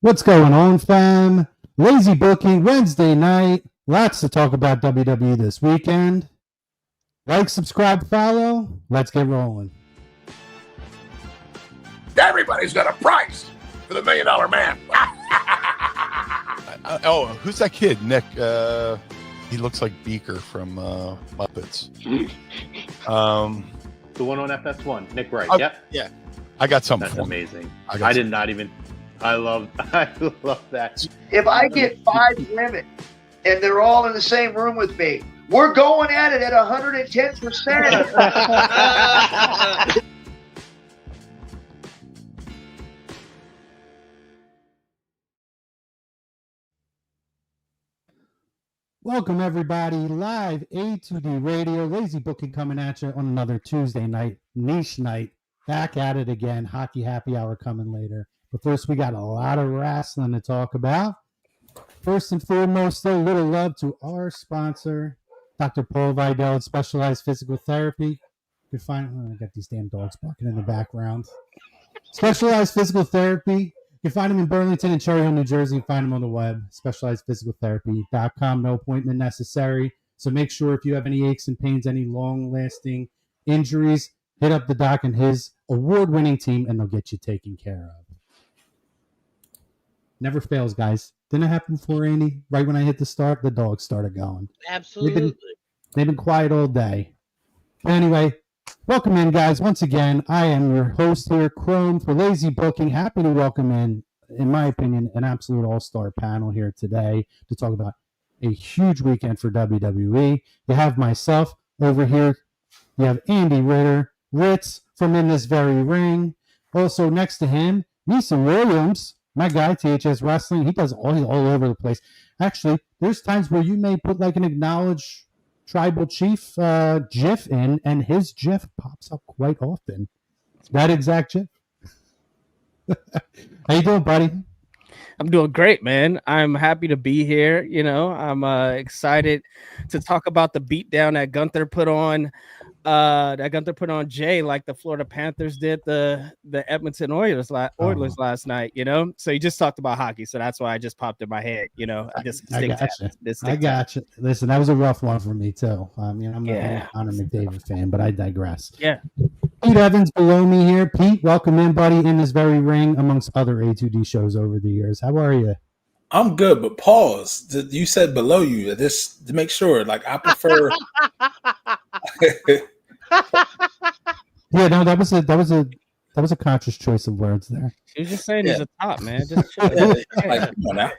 What's going on, fam? Lazy booking Wednesday night. Lots to talk about WWE this weekend. Like, subscribe, follow. Let's get rolling. Everybody's got a price for the $1 Million Man. Who's that kid? Nick. He looks like Beaker from Muppets. The one on FS1, Nick Wright. Yep. Yeah. I got something. That's for amazing. I did not even. I love that. If I get 5 women and they're all in the same room with me, we're going at it at 110%. Welcome, everybody. Live A2D Radio. Lazy booking coming at you on another Tuesday night. Niche night. Back at it again. Hockey happy hour coming later. But first, we got a lot of wrestling to talk about. First and foremost, though, little love to our sponsor, Dr. Paul Vidal, Specialized Physical Therapy. You can find, I got these damn dogs barking in the background. Specialized Physical Therapy. You can find them in Burlington and Cherry Hill, New Jersey. You can find them on the web, specializedphysicaltherapy.com. No appointment necessary. So make sure if you have any aches and pains, any long-lasting injuries, hit up the doc and his award-winning team, and they'll get you taken care of. Never fails, guys. Didn't it happen before, Andy? Right when I hit the start, the dogs started going. Absolutely. They've been quiet all day. But anyway, welcome in, guys. Once again, I am your host here, Chrome, for Lazy Booking. Happy to welcome in my opinion, an absolute all-star panel here today to talk about a huge weekend for WWE. You have myself over here. You have Andy Ritz from In This Very Ring. Also next to him, Neeson Williams. My guy, THS Wrestling, he does all over the place. Actually, there's times where you may put like an acknowledged tribal chief GIF in, and his GIF pops up quite often. That exact GIF. How you doing, buddy? I'm doing great, man. I'm happy to be here. You know, I'm excited to talk about the beatdown that Gunther put on. Jey, like the Florida Panthers did the Edmonton Oilers last night, you know. So you just talked about hockey, so that's why I just popped in my head, you know. I got you. Listen, that was a rough one for me too. I mean, I'm not a Connor McDavid fan, but I digress. Yeah. Pete Evans below me here. Pete, welcome in, buddy, In This Very Ring, amongst other A2D shows over the years. How are you? I'm good, but pause. You said below you. This to make sure. Like I prefer. Yeah, no, that was a conscious choice of words there. He was just saying he's a top, man. Just chill. Like, come on now.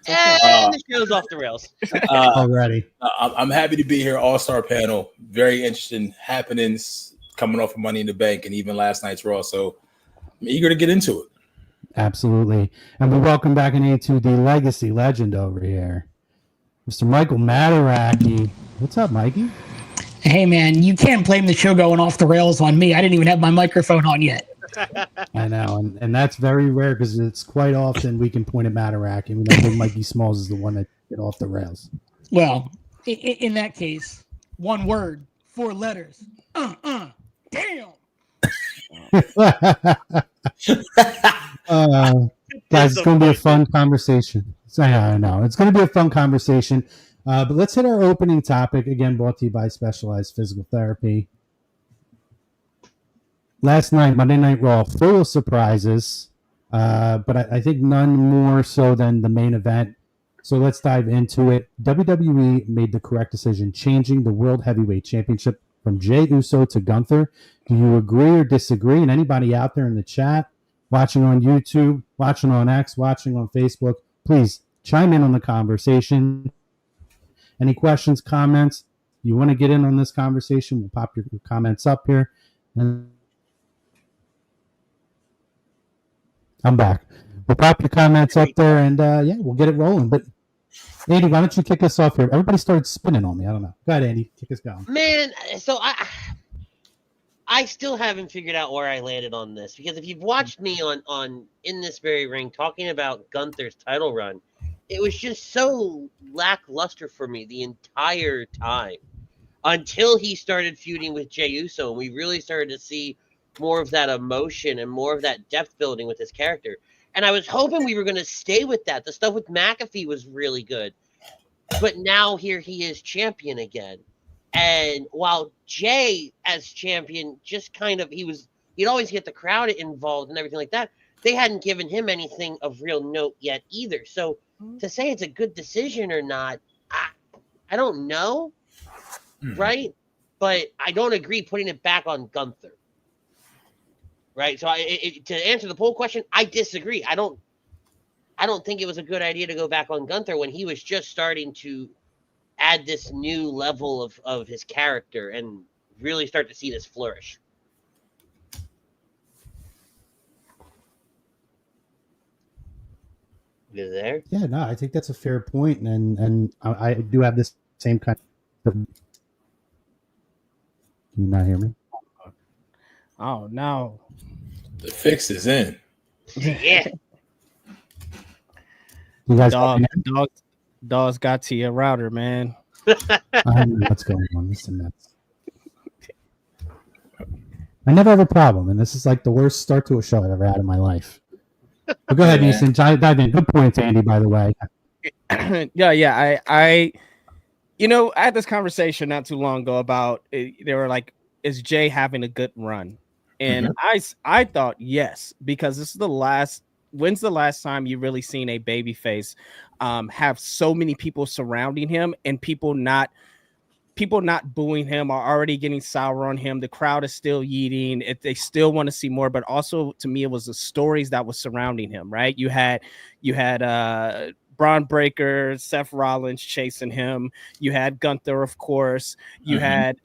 And the show's off the rails. Already. I'm happy to be here. All-star panel. Very interesting happenings coming off of Money in the Bank and even last night's Raw. So I'm eager to get into it. Absolutely. And we welcome back an A2D legacy legend over here, Mr. Michael Mataraki. What's up, Mikey? Hey, man, you can't blame the show going off the rails on me. I didn't even have my microphone on yet. I know, and that's very rare because it's quite often we can point at Mataraki, and we know Big Mikey Smalls is the one that get off the rails. Well, in that case, one word, 4 letters. Damn. Guys, it's going to be a fun conversation. I know. It's going to be a fun conversation. But let's hit our opening topic, again, brought to you by Specialized Physical Therapy. Last night, Monday Night Raw, full of surprises, but I think none more so than the main event. So let's dive into it. WWE made the correct decision, changing the World Heavyweight Championship from Jey Uso to Gunther. Do you agree or disagree? And anybody out there in the chat, watching on YouTube, watching on X, watching on Facebook, please chime in on the conversation. Any questions, comments? You want to get in on this conversation? We'll pop your comments up here. And I'm back. We'll pop your comments up there, and we'll get it rolling. But Andy, why don't you kick us off here? Everybody started spinning on me. I don't know. Go ahead, Andy. Kick us going. Man, so I still haven't figured out where I landed on this, because if you've watched me on In This Very Ring talking about Gunther's title run, it was just so lackluster for me the entire time until he started feuding with Jey Uso, and we really started to see more of that emotion and more of that depth building with his character. And I was hoping we were going to stay with that. The stuff with McAfee was really good. But now here he is champion again. And while Jey as champion just kind of, he'd always get the crowd involved and everything like that. They hadn't given him anything of real note yet either. So to say it's a good decision or not, I don't know. Right? But I don't agree putting it back on Gunther. Right? So to answer the poll question, I disagree. I don't think it was a good idea to go back on Gunther when he was just starting to add this new level of his character and really start to see this flourish. You there? Yeah, no, I think that's a fair point, and I do have this same kind of. Can you not hear me? Oh no, the fix is in. Yeah. You guys, dog's got to your router, man. I don't know what's going on. This is nuts. I never have a problem, and this is like the worst start to a show I've ever had in my life. But go ahead, Easton. Dive in. Good points, Andy, by the way. Yeah. I had this conversation not too long ago about they were like, is Jey having a good run? And I thought yes, because this is when's the last time you really seen a babyface have so many people surrounding him and people not booing him or already getting sour on him? The crowd is still yeeting. They still want to see more, but also to me, it was the stories that was surrounding him, right? You had Braun Breaker, Seth Rollins chasing him. You had Gunther, of course. You had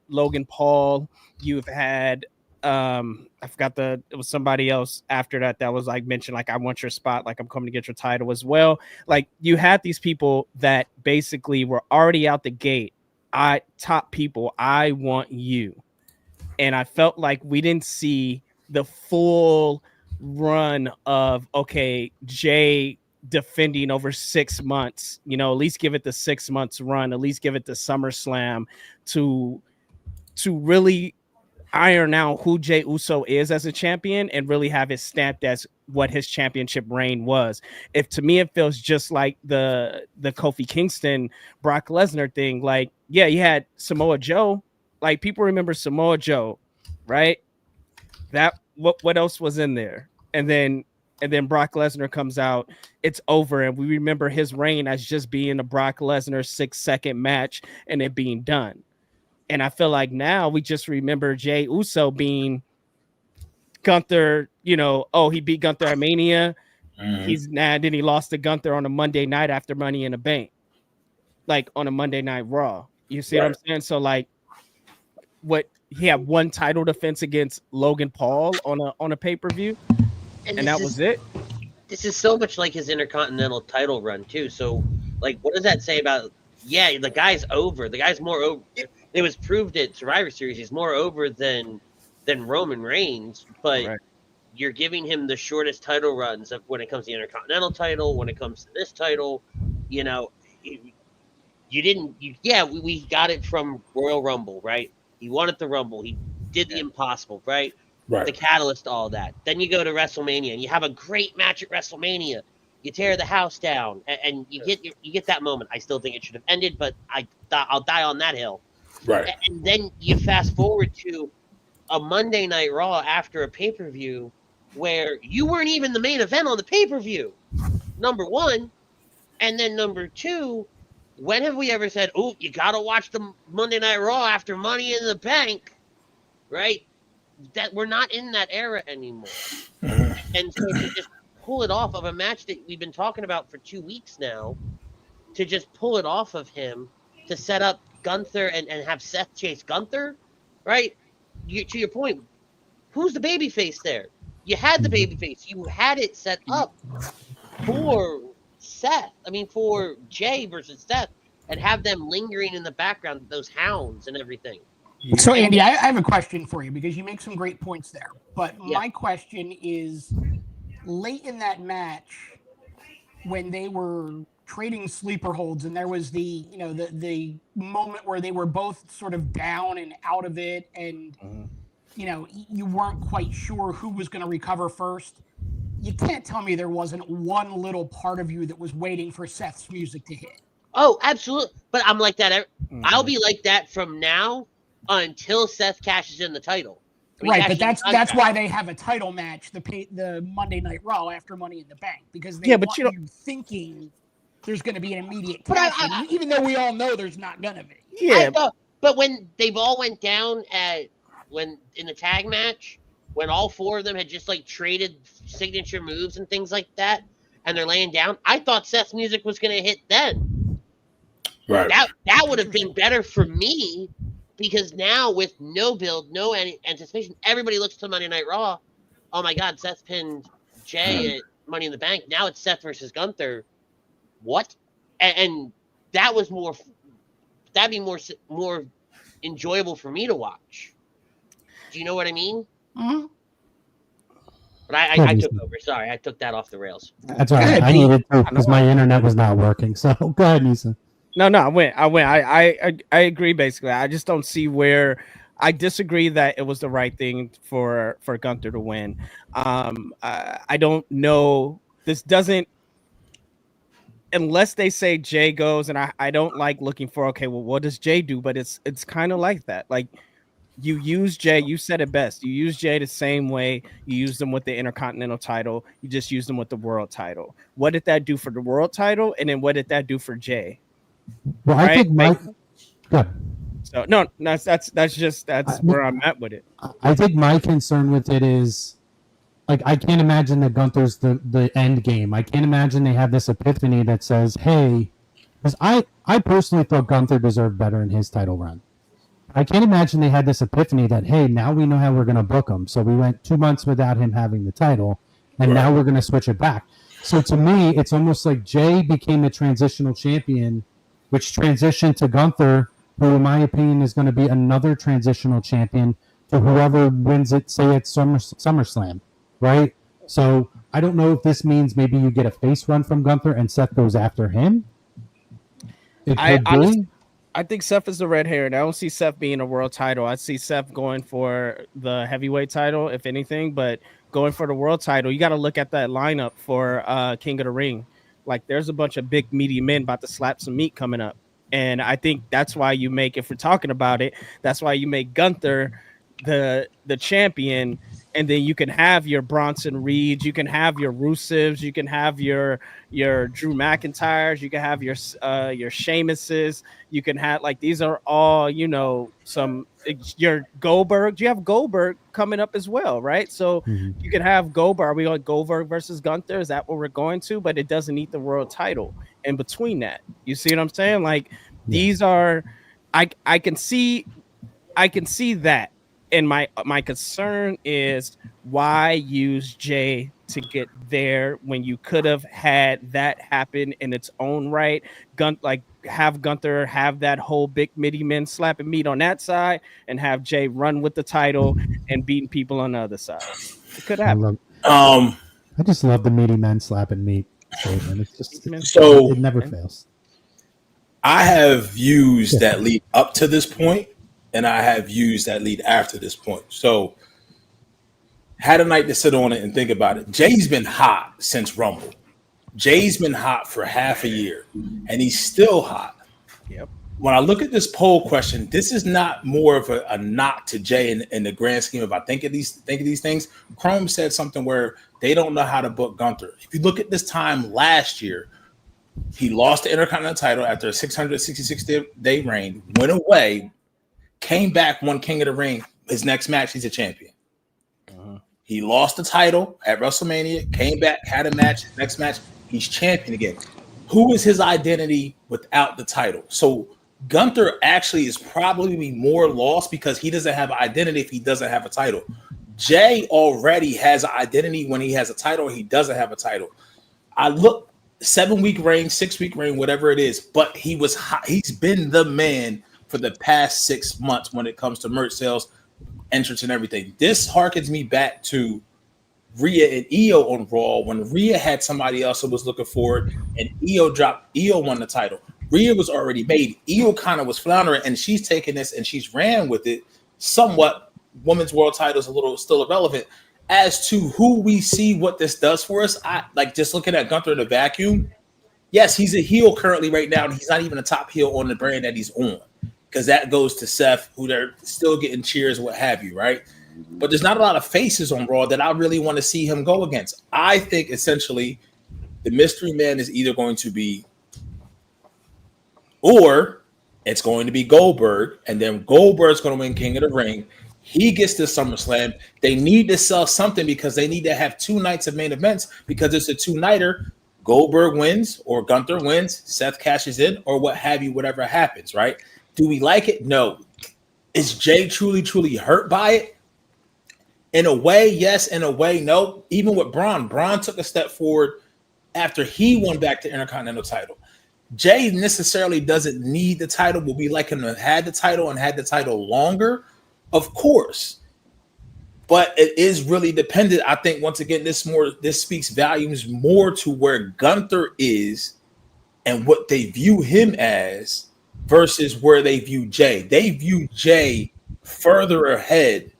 Logan Paul. You've had I forgot it was somebody else after that was like mentioned, like, I want your spot, like I'm coming to get your title as well. Like, you had these people that basically were already out the gate. Top people, I want you. And I felt like we didn't see the full run of, okay, Jey defending over 6 months, at least give it the 6 months run, at least give it the SummerSlam to really iron out who Jey Uso is as a champion and really have it stamped as what his championship reign was. If to me, it feels just like the Kofi Kingston, Brock Lesnar thing. Like, yeah, you had Samoa Joe. Like, people remember Samoa Joe, right? That what else was in there? And then Brock Lesnar comes out, it's over, and we remember his reign as just being a Brock Lesnar 6-second match and it being done. And I feel like now we just remember Jey Uso being Gunther, he beat Gunther at Mania. Then he lost to Gunther on a Monday night after Money in the Bank, like on a Monday Night Raw. You see what I'm saying? So like, he had one title defense against Logan Paul on a pay-per-view, and that was it. This is so much like his Intercontinental title run too. So like, what does that say about? Yeah, the guy's over. The guy's more over. It was proved at Survivor Series he's more over than Roman Reigns, but you're giving him the shortest title runs when it comes to the Intercontinental title, when it comes to this title. We got it from Royal Rumble, right? He wanted the Rumble. He did the impossible, right? The catalyst, all that. Then you go to WrestleMania and you have a great match at WrestleMania. You tear the house down and you get that moment. I still think it should have ended, but I'll die on that hill. Right. And then you fast forward to a Monday Night Raw after a pay-per-view where you weren't even the main event on the pay-per-view, number one. And then number two, when have we ever said, oh, you got to watch the Monday Night Raw after Money in the Bank, right? That we're not in that era anymore. And so to just pull it off of a match that we've been talking about for 2 weeks now, to just pull it off of him, to set up Gunther and have Seth chase Gunther, right? To your point, who's the babyface there? You had the babyface. You had it set up for for Jey versus Seth, and have them lingering in the background, those hounds and everything. So, Andy, I have a question for you because you make some great points there. But my question is, late in that match, when they were trading sleeper holds, and there was the moment where they were both sort of down and out of it, and you weren't quite sure who was going to recover first. you can't tell me there wasn't one little part of you that was waiting for Seth's music to hit. Oh, absolutely. But I'm like that. I'll be like that from now until Seth cashes in the title. Right, but that's why they have a title match, the Monday Night Raw after Money in the Bank, because they want you thinking there's going to be an immediate cash in, even though we all know there's not going to be. Yeah, but when they've all went down in the tag match, when all four of them had just like traded signature moves and things like that, and they're laying down, I thought Seth's music was going to hit then. Right. That would have been better for me. Because now with no build, no anticipation, everybody looks to Monday Night Raw. Oh my God, Seth pinned Jey at Money in the Bank. Now it's Seth versus Gunther. What? And that was that'd be more enjoyable for me to watch. Do you know what I mean? Mm-hmm. But I took over. Sorry, I took that off the rails. That's all right. I needed to because my internet was not working. So go ahead, Nisa. No, I went. I agree. Basically, I just don't see where. I disagree that it was the right thing for Gunther to win. I don't know. This doesn't, unless they say Jey goes, and I don't like looking for. Okay, well, what does Jey do? But it's kind of like that. Like you use Jey. You said it best. You use Jey the same way you used him with the Intercontinental title. You just used him with the World title. What did that do for the World title? And then what did that do for Jey? Well, I think good. So no, that's where I'm at with it. I think my concern with it is, like, I can't imagine that Gunther's the end game. I can't imagine they have this epiphany that says, hey, because I personally thought Gunther deserved better in his title run. I can't imagine they had this epiphany that, hey, now we know how we're going to book him. So we went 2 months without him having the title, and now we're going to switch it back. So to me, it's almost like Jey became a transitional champion, which transitioned to Gunther, who, in my opinion, is going to be another transitional champion to whoever wins it, say at SummerSlam, right? So I don't know if this means maybe you get a face run from Gunther and Seth goes after him. I think Seth is the red herring. I don't see Seth being a world title. I see Seth going for the heavyweight title, if anything, but going for the world title, you got to look at that lineup for King of the Ring. Like, there's a bunch of big, meaty men about to slap some meat coming up. And I think that's why you make, if we're talking about it, that's why you make Gunther the champion. And then you can have your Bronson Reeds, you can have your Rusevs, you can have your Drew McIntyres, you can have your Sheamuses, you can have, like, these are all, your Goldberg. You have Goldberg coming up as well, right? So you can have Goldberg. Are we on Goldberg versus Gunther? Is that what we're going to? But it doesn't need the world title in between that. You see what I'm saying? Like, these are, I can see that. And my concern is, why use Jey to get there when you could have had that happen in its own right? Have Gunther have that whole big meaty men slapping meat on that side, and have Jey run with the title and beating people on the other side. It could happen. I just love the meaty men slapping meat. It's just so it never fails. I have used that lead up to this point, and I have used that lead after this point. So had a night to sit on it and think about it. Jey's been hot since Rumble. Jey's been hot for half a year, and he's still hot. Yep. When I look at this poll question, this is not more of a knock to Jey in the grand scheme of I think of these things. Chrome said something where they don't know how to book Gunther. If you look at this time last year, he lost the Intercontinental title after a 666-day reign, went away, came back, won King of the Ring. His next match, he's a champion. He lost the title at WrestleMania, came back, had a match. Next match, he's champion again. Who is his identity without the title? So Gunther actually is probably more lost because he doesn't have an identity if he doesn't have a title. Jey already has an identity when he has a title. He doesn't have a title. I look 7-week reign, 6-week reign, whatever it is, but he was hot. He's been the man for the past 6 months when it comes to merch sales, entrance, and everything. This harkens me back to Rhea and Io on Raw when Rhea had somebody else who was looking forward, and Io won the title. Rhea was already made. Io kind of was floundering, and she's taken this and she's ran with it somewhat. Women's world title is a little still irrelevant. as to who we see what this does for us, I like just looking at Gunther in the vacuum. Yes, he's a heel currently right now, and he's not even a top heel on the brand that he's on, because that goes to Seth, who they're still getting cheers, what have you, right? But there's not a lot of faces on Raw that I really want to see him go against. I think essentially the mystery man is either going to be, or it's going to be Goldberg, and then Goldberg's going to win King of the Ring. He gets to SummerSlam. They need to sell something because they need to have 2 nights of main events, because it's a 2-nighter. Goldberg wins or Gunther wins, Seth cashes in, or what have you, whatever happens, right? Do we like it? No. Is Jey truly hurt by it? In a way, yes. In a way, no. Even with Braun took a step forward after he won back the Intercontinental title. Jey necessarily doesn't need the title, but we like him to have had the title and had the title longer, of course. But it is really dependent. I think once again, this speaks volumes more to where Gunther is and what they view him as versus where they view Jey. They view Jey further ahead,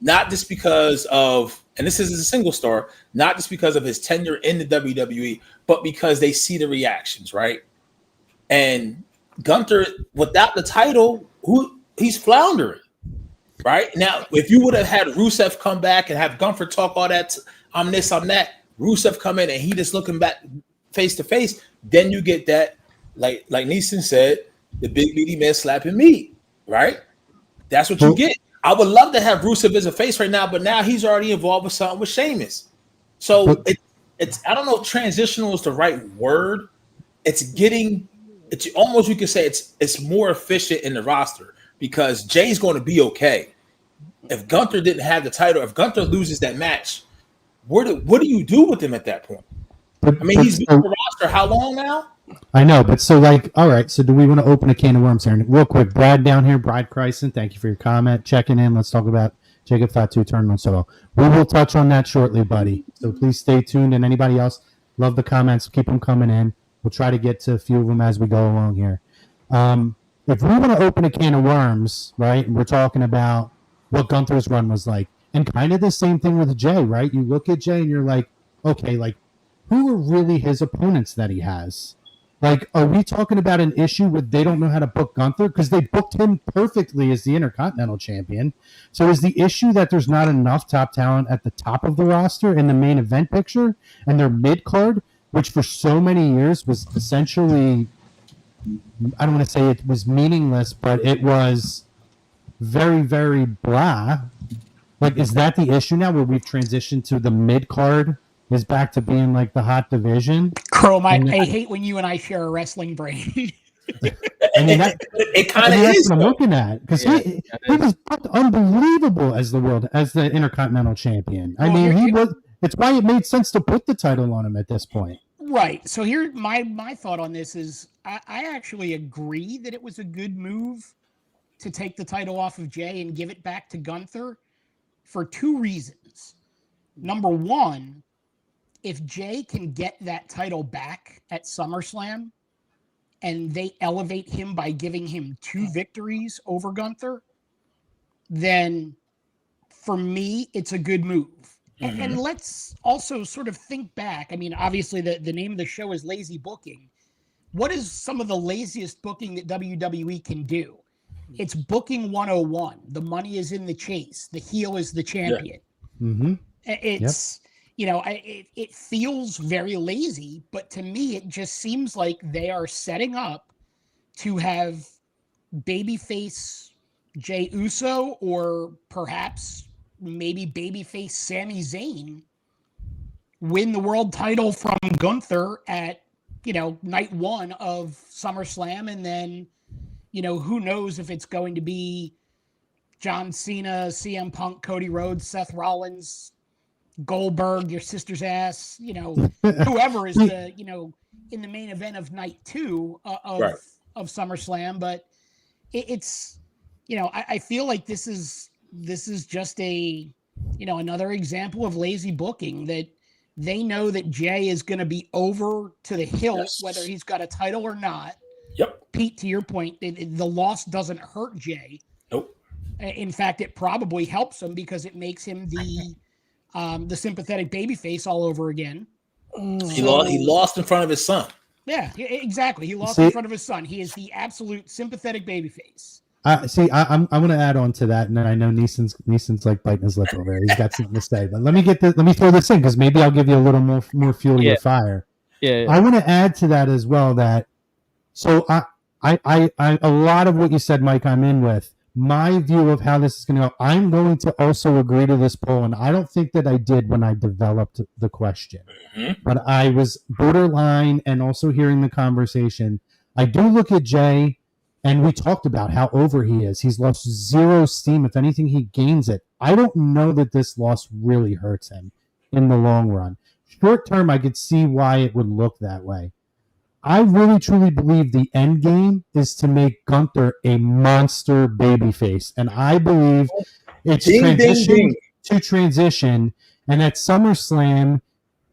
not just because of, and this is a single star, not just because of his tenure in the WWE, but because they see the reactions, right? And Gunther, without the title, he's floundering. Right now, if you would have had Rusev come back and have Gunther talk all that, I'm this, I'm that, Rusev come in and he just looking back face to face, then you get that, like Neeson said, the big meaty man slapping meat, right? That's what you get. I would love to have Rusev as a face right now, but now he's already involved with something with Sheamus. So it's I don't know if transitional is the right word. It's almost, you could say it's more efficient in the roster, because Jay's going to be okay. If Gunther didn't have the title, if Gunther loses that match, what do you do with him at that point? He's been on the roster how long now? I know, but so all right, so do we want to open a can of worms here? And real quick, Brad down here, Brad Kryson, thank you for your comment. Checking in. Let's talk about Jacob Fatu Tournament Solo. We will touch on that shortly, buddy. So please stay tuned. And anybody else, love the comments. Keep them coming in. We'll try to get to a few of them as we go along here. If we want to open a can of worms, right, and we're talking about what Gunther's run was like, and kind of the same thing with Jey, right? You look at Jey and you're like, okay, like, who are really his opponents that he has? Like, are we talking about an issue where they don't know how to book Gunther? Because they booked him perfectly as the Intercontinental Champion. So is the issue that there's not enough top talent at the top of the roster in the main event picture, and their mid-card, which for so many years was essentially, I don't want to say it was meaningless, but it was very, very blah. Like, is that the issue now, where we've transitioned to the mid-card is back to being like the hot division? Chrome, I hate when you and I share a wrestling brain. It kind of is. That's what I'm looking at, because he was unbelievable as the Intercontinental Champion. It's why it made sense to put the title on him at this point. Right. So here, my thought on this is, I actually agree that it was a good move to take the title off of Jey and give it back to Gunther for 2 reasons. Number one, if Jey can get that title back at SummerSlam and they elevate him by giving him 2 victories over Gunther, then for me, it's a good move. Mm-hmm. And let's also sort of think back. I mean, obviously the name of the show is Lazy Booking. What is some of the laziest booking that WWE can do? It's booking 101. The money is in the chase. The heel is the champion. Yeah. Mm-hmm. It's, it feels very lazy, but to me, it just seems like they are setting up to have babyface Jey Uso, or perhaps maybe babyface Sami Zayn, win the world title from Gunther at, night 1 of SummerSlam. And then, who knows if it's going to be John Cena, CM Punk, Cody Rhodes, Seth Rollins, Goldberg, your sister's ass, whoever is the, in the main event of night 2 of SummerSlam. But it's, I feel like this is just a, another example of lazy booking, that they know that Jey is going to be over to the hilt, whether he's got a title or not. Yep. Pete, to your point, the loss doesn't hurt Jey. Nope. In fact, it probably helps him, because it makes him the the sympathetic babyface all over again. He lost in front of his son. Yeah, exactly. He lost in front of his son. He is the absolute sympathetic babyface. I'm going to add on to that, and I know Neeson's like biting his lip over there. He's got something to say, but let me throw this in because maybe I'll give you a little more fuel to your fire. Yeah. I want to add to that as well that I a lot of what you said, Mike, I'm in with. My view of how this is going to go, I'm going to also agree to this poll, and I don't think that I did when I developed the question. Mm-hmm. But I was borderline, and also hearing the conversation, I do look at Jey, and we talked about how over he is. He's lost zero steam. If anything, he gains it. I don't know that this loss really hurts him in the long run. Short term, I could see why it would look that way. I really, truly believe the end game is to make Gunther a monster babyface. And I believe it's transition. And at SummerSlam,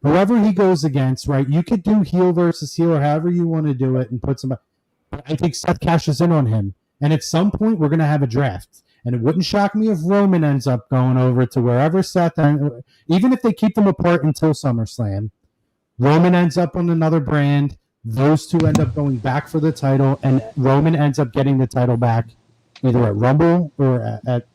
whoever he goes against, right, you could do heel versus heel or however you want to do it and put somebody. But I think Seth cashes in on him. And at some point, we're going to have a draft. And it wouldn't shock me if Roman ends up going over to wherever Seth, even if they keep them apart until SummerSlam, Roman ends up on another brand. Those two end up going back for the title, and Roman ends up getting the title back either at Rumble or at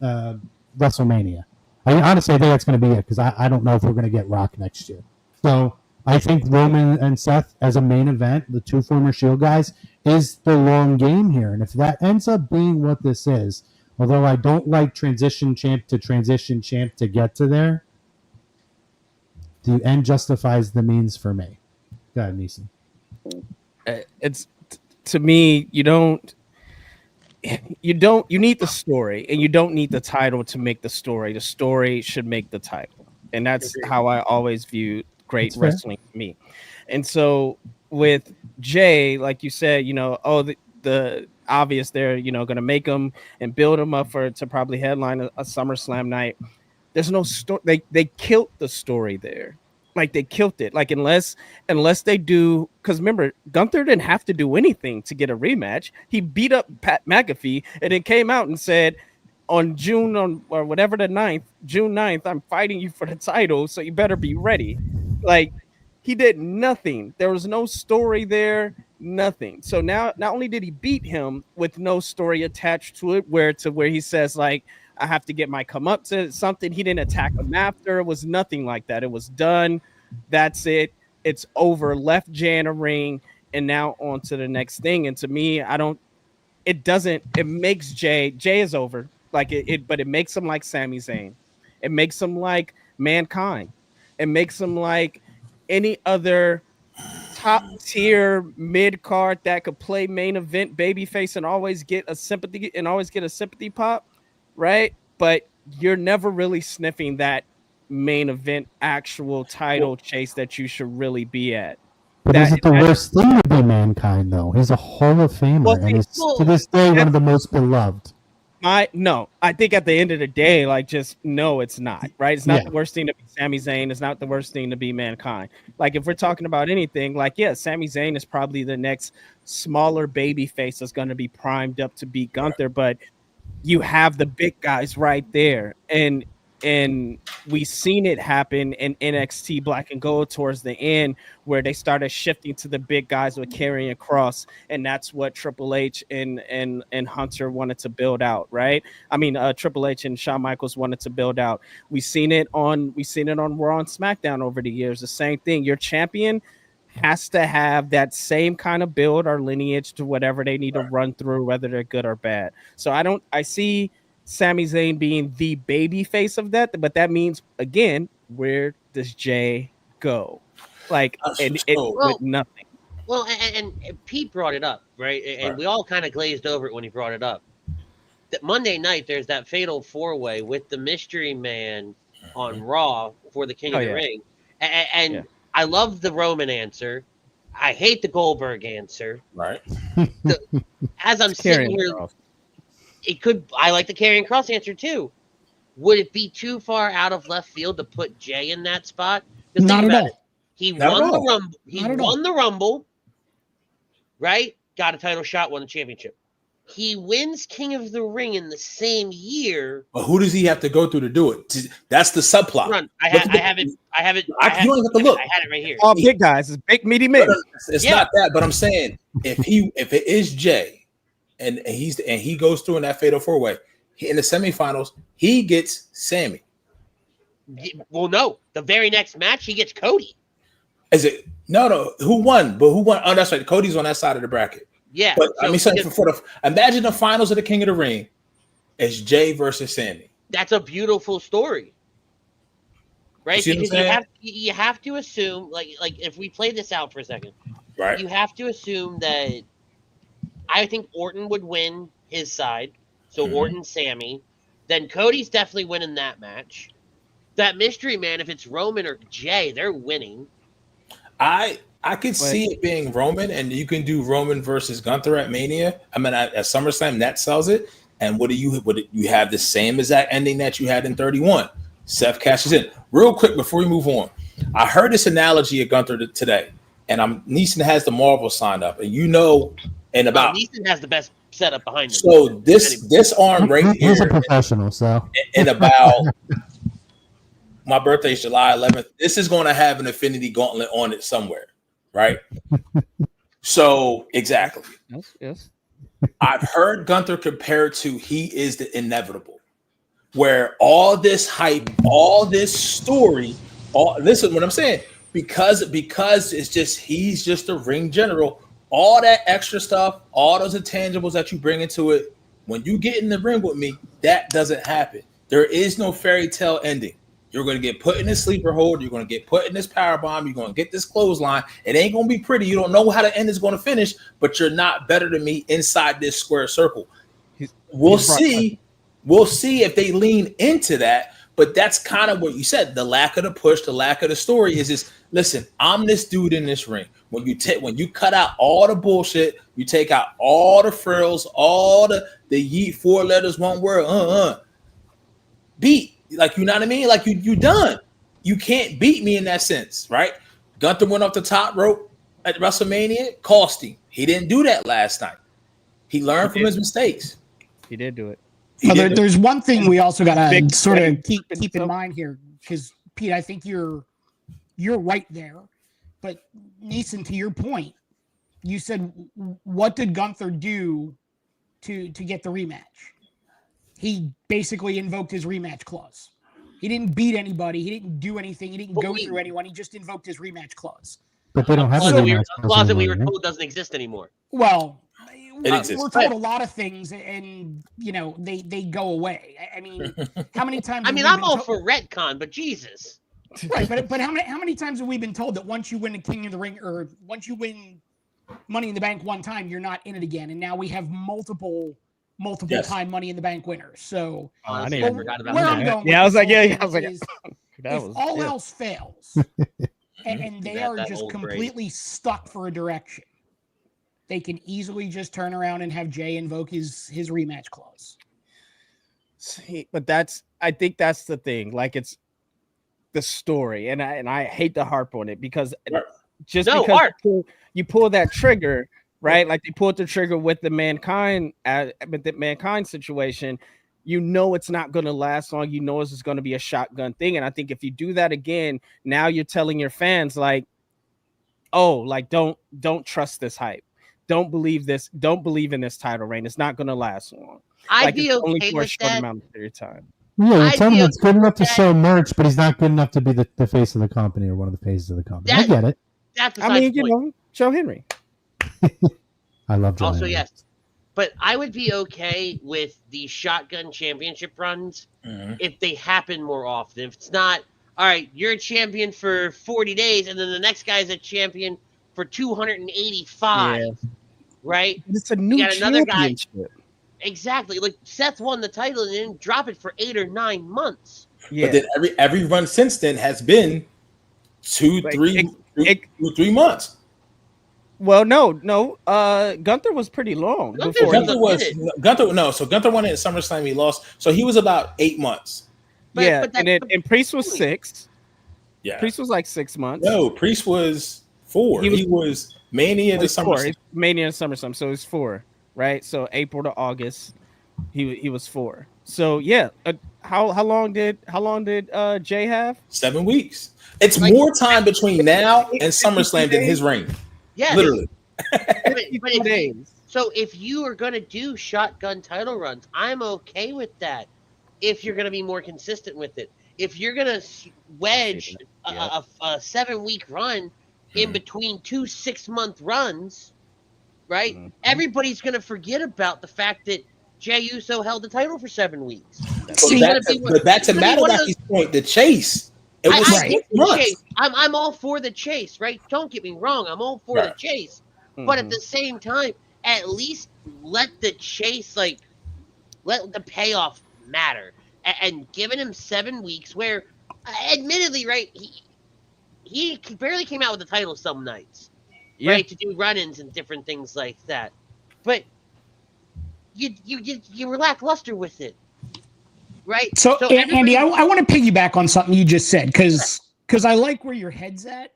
WrestleMania. Honestly, I think that's going to be it because I don't know if we're going to get Rock next year. So I think Roman and Seth as a main event, the two former Shield guys, is the long game here. And if that ends up being what this is, although I don't like transition champ to get to there, the end justifies the means for me. Go ahead, Neeson. It's to me, you need the story, and you don't need the title to make the story. The story should make the title, and that's how I always view great wrestling for me. And so with Jey, like you said, the obvious, they're going to make him and build him up to probably headline a SummerSlam night. There's no story. They killed the story there. Like they killed it. Like unless they do, because remember, Gunther didn't have to do anything to get a rematch. He beat up Pat McAfee and then came out and said on June 9th, I'm fighting you for the title, so you better be ready. Like he did nothing. There was no story there, nothing. So now not only did he beat him with no story attached to it, where he says like, I have to get my come up to something. He didn't attack him after. It was nothing like that. It was done. That's it. It's over. Left Jey in a ring, and now on to the next thing. And to me, it makes Jey is over. Like but it makes him like Sami Zayn. It makes him like Mankind. It makes him like any other top tier mid card that could play main event babyface and always get a sympathy pop. Right, but you're never really sniffing that main event actual title chase that you should really be at. But is it the worst thing to be Mankind, though? He's a Hall of Famer, and he's to this day one of the most beloved. I think at the end of the day, it's not, right? It's not the worst thing to be Sami Zayn. It's not the worst thing to be Mankind. Like, if we're talking about anything, Sami Zayn is probably the next smaller baby face that's going to be primed up to beat Gunther, but you have the big guys right there. And we seen it happen in NXT Black and Gold towards the end, where they started shifting to the big guys with Karrion Kross, and that's what Triple H and Hunter wanted to build out, right? I mean, Triple H and Shawn Michaels wanted to build out. We seen it on Raw and SmackDown over the years. The same thing. Your champion has to have that same kind of build or lineage to whatever they need to run through, whether they're good or bad. So I see Sami Zayn being the baby face of that, but that means, again, where does Jey go? With nothing. Well, and Pete brought it up, right? And we all kind of glazed over it when he brought it up. That Monday night, there's that fatal 4-way with the mystery man on Raw for the King of the Ring. And I love the Roman answer. I hate the Goldberg answer. Right. As I'm sitting here, I like the Karrion Kross answer too. Would it be too far out of left field to put Jey in that spot? Not at all. He won the Rumble. He won the Rumble, right? Got a title shot, won the championship. he wins King of the Ring in the same year. But who does he have to go through to do it? That's the subplot. Run. I have it. You don't have to look. I had it right here. All big guys. It's big meaty men. It's not that, but I'm saying if it is Jey and he goes through in that fatal 4-way in the semifinals, he gets Sammy. Well, no. The very next match, he gets Cody. Is it no? Who won? But who won? Oh, that's right. Cody's on that side of the bracket. Yeah. But I mean, imagine the finals of the King of the Ring is Jey versus Sammy. That's a beautiful story, right? Because you have to assume, like if we play this out for a second, right? You have to assume that I think Orton would win his side, so Orton, Sammy, then Cody's definitely winning that match. That mystery man, if it's Roman or Jey, they're winning. I could see it being Roman, and you can do Roman versus Gunther at Mania. I mean, at SummerSlam, that sells it. And what do you have the same exact ending that you had in 31? Seth cashes in. Real quick before we move on, I heard this analogy of Gunther today, and Neeson has the Marvel sign up, and Neeson has the best setup behind him. So this arm right here, he's a professional. So in about. My birthday is July 11th. This is going to have an Infinity Gauntlet on it somewhere, right? So, exactly. Yes. I've heard Gunther compared to he is the inevitable, where all this hype, all this story, listen what I'm saying, because it's just he's just a ring general. All that extra stuff, all those intangibles that you bring into it, when you get in the ring with me, that doesn't happen. There is no fairy tale ending. You're going to get put in this sleeper hold. You're going to get put in this power bomb. You're going to get this clothesline. It ain't going to be pretty. You don't know how the end is going to finish, but you're not better than me inside this square circle. We'll see if they lean into that, but that's kind of what you said. The lack of the push, the lack of the story is this. Listen, I'm this dude in this ring. When you cut out all the bullshit, you take out all the frills, all the yeet 4 letters, 1 word, beat. Like, you know what I mean? Like, you done. You can't beat me in that sense, right? Gunther went off the top rope at WrestleMania, cost him. He didn't do that last night. He learned from his mistakes. He did do it. There's one thing we also got to sort of keep in mind here, because, Pete, I think you're right there. But, Neeson, to your point, you said, what did Gunther do to get the rematch? He basically invoked his rematch clause. He didn't beat anybody. He didn't do anything. He didn't go through anyone. He just invoked his rematch clause. But they don't have a rematch clause that we were told doesn't exist anymore. Well, we're told Right. a lot of things, and they go away. I mean, how many times? I'm all for retcon, but Jesus. Right, but how many times have we been told that once you win the King of the Ring, or once you win Money in the Bank one time, you're not in it again? And now we have multiple time Money in the Bank winners. So honestly, I forgot about where that. I'm going Yeah, I was like, if was all else fails, and they are just completely stuck for a direction, they can easily just turn around and have Jey invoke his rematch clause. See, but I think that's the thing. Like, it's the story, and I hate to harp on it because because you pull that trigger. Right, like they pulled the trigger with the mankind situation. You know it's not going to last long. You know it's just going to be a shotgun thing. And I think if you do that again, now you're telling your fans like, oh, like don't trust this hype. Don't believe this. Don't believe in this title reign. It's not going to last long. I'd be okay only for a with short that. amount of period of time. Yeah, tell him it's good enough to sell merch, but he's not good enough to be the face of the company or one of the faces of the company. I get it. I mean, Joe Henry. I love Joe Also, Henry. yes. But I would be okay with the shotgun championship runs if they happen more often. If it's not, all right, you're a champion for 40 days, and then the next guy's a champion for 285, right? It's a new championship. Exactly. Like, Seth won the title and didn't drop it for 8 or 9 months. Yeah. But then every run since then has been 2, 3 months. Well, no. Gunther was pretty long. Gunther won it at SummerSlam. He lost, so he was about 8 months. And Priest was 6. Yeah, Priest was like 6 months. No, Priest was 4. He was Mania to SummerSlam. Mania to SummerSlam, so it's 4. right? So April to August, he was 4. So yeah, how long did Jay have? 7 weeks. It's Like- more time between now and 52 SummerSlam than his reign. Yes. Literally. But 52 if days. So if you are going to do shotgun title runs, I'm okay with that. If you're going to be more consistent with it, if you're going to wedge a 7-week run in between 2 6-month runs, right? Mm-hmm. Everybody's going to forget about the fact that Jey Uso held the title for 7 weeks. But back to Matadaki's point, the chase. It was I get the 6 months. chase. I'm all for the chase, right? Don't get me wrong. I'm all for the chase. But at the same time, at least let the chase, let the payoff matter. And giving him 7 weeks where, admittedly, right, he barely came out with the title some nights, right, to do run-ins and different things like that. But you were lackluster with it, right? So Andy, I want to piggyback on something you just said because I like where your head's at.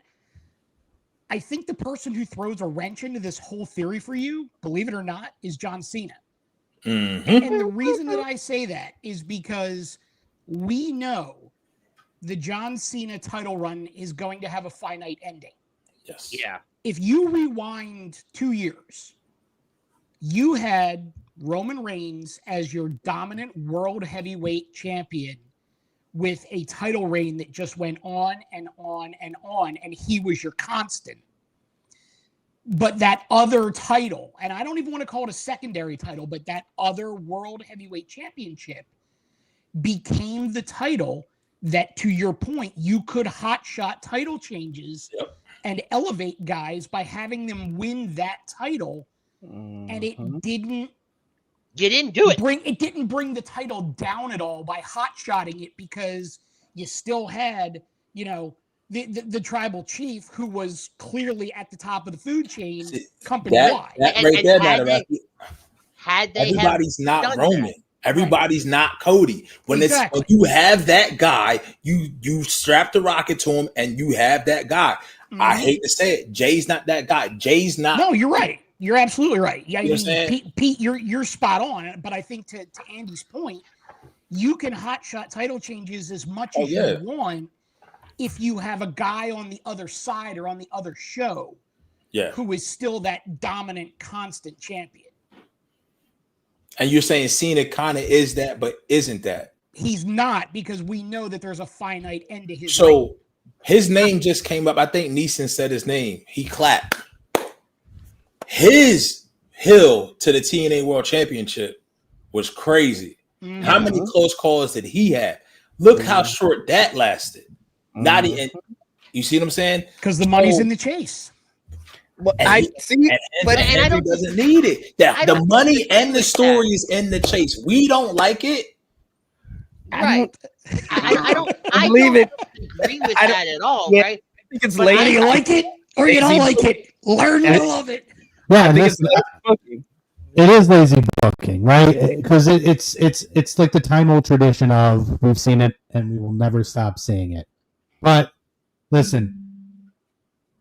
I think the person who throws a wrench into this whole theory for you, believe it or not, is John Cena. Mm-hmm. And the reason that I say that is because we know the John Cena title run is going to have a finite ending. Yes. Yeah. If you rewind 2 years, you had Roman Reigns as your dominant world heavyweight champion with a title reign that just went on and on and on, and he was your constant. But that other title, and I don't even want to call it a secondary title, but that other world heavyweight championship became the title that, to your point, you could hotshot title changes and elevate guys by having them win that title. And it didn't You didn't do it. It didn't bring the title down at all by hot-shotting it because you still had, the tribal chief who was clearly at the top of the food chain company-wide. That right there, everybody's not Roman. That. Everybody's not Cody. When you have that guy, you strap the rocket to him and you have that guy. Mm-hmm. I hate to say it, Jay's not that guy. Jay's not. No, you're right. You're absolutely right. Yeah, you know Pete, you're spot on. But I think to Andy's point, you can hotshot title changes as much as you want if you have a guy on the other side or on the other show who is still that dominant, constant champion. And you're saying Cena kind of is that, but isn't that? He's not, because we know that there's a finite end to his reign. His name just came up. I think Neeson said his name. He clapped. His hill to the TNA World Championship was crazy. Mm-hmm. How many close calls did he have? Look how short that lasted. Not even. You see what I'm saying? Because the money's in the chase. Well, I see, but Henry doesn't need it. The money and the story is in the chase. We don't like it. Right. I don't believe it. Agree with that at all, right? I think it's lazy. Either you like it or you don't like it. Learn to love it. Yeah, it is lazy booking, right? Because it's like the time-old tradition of we've seen it and we will never stop seeing it. But listen,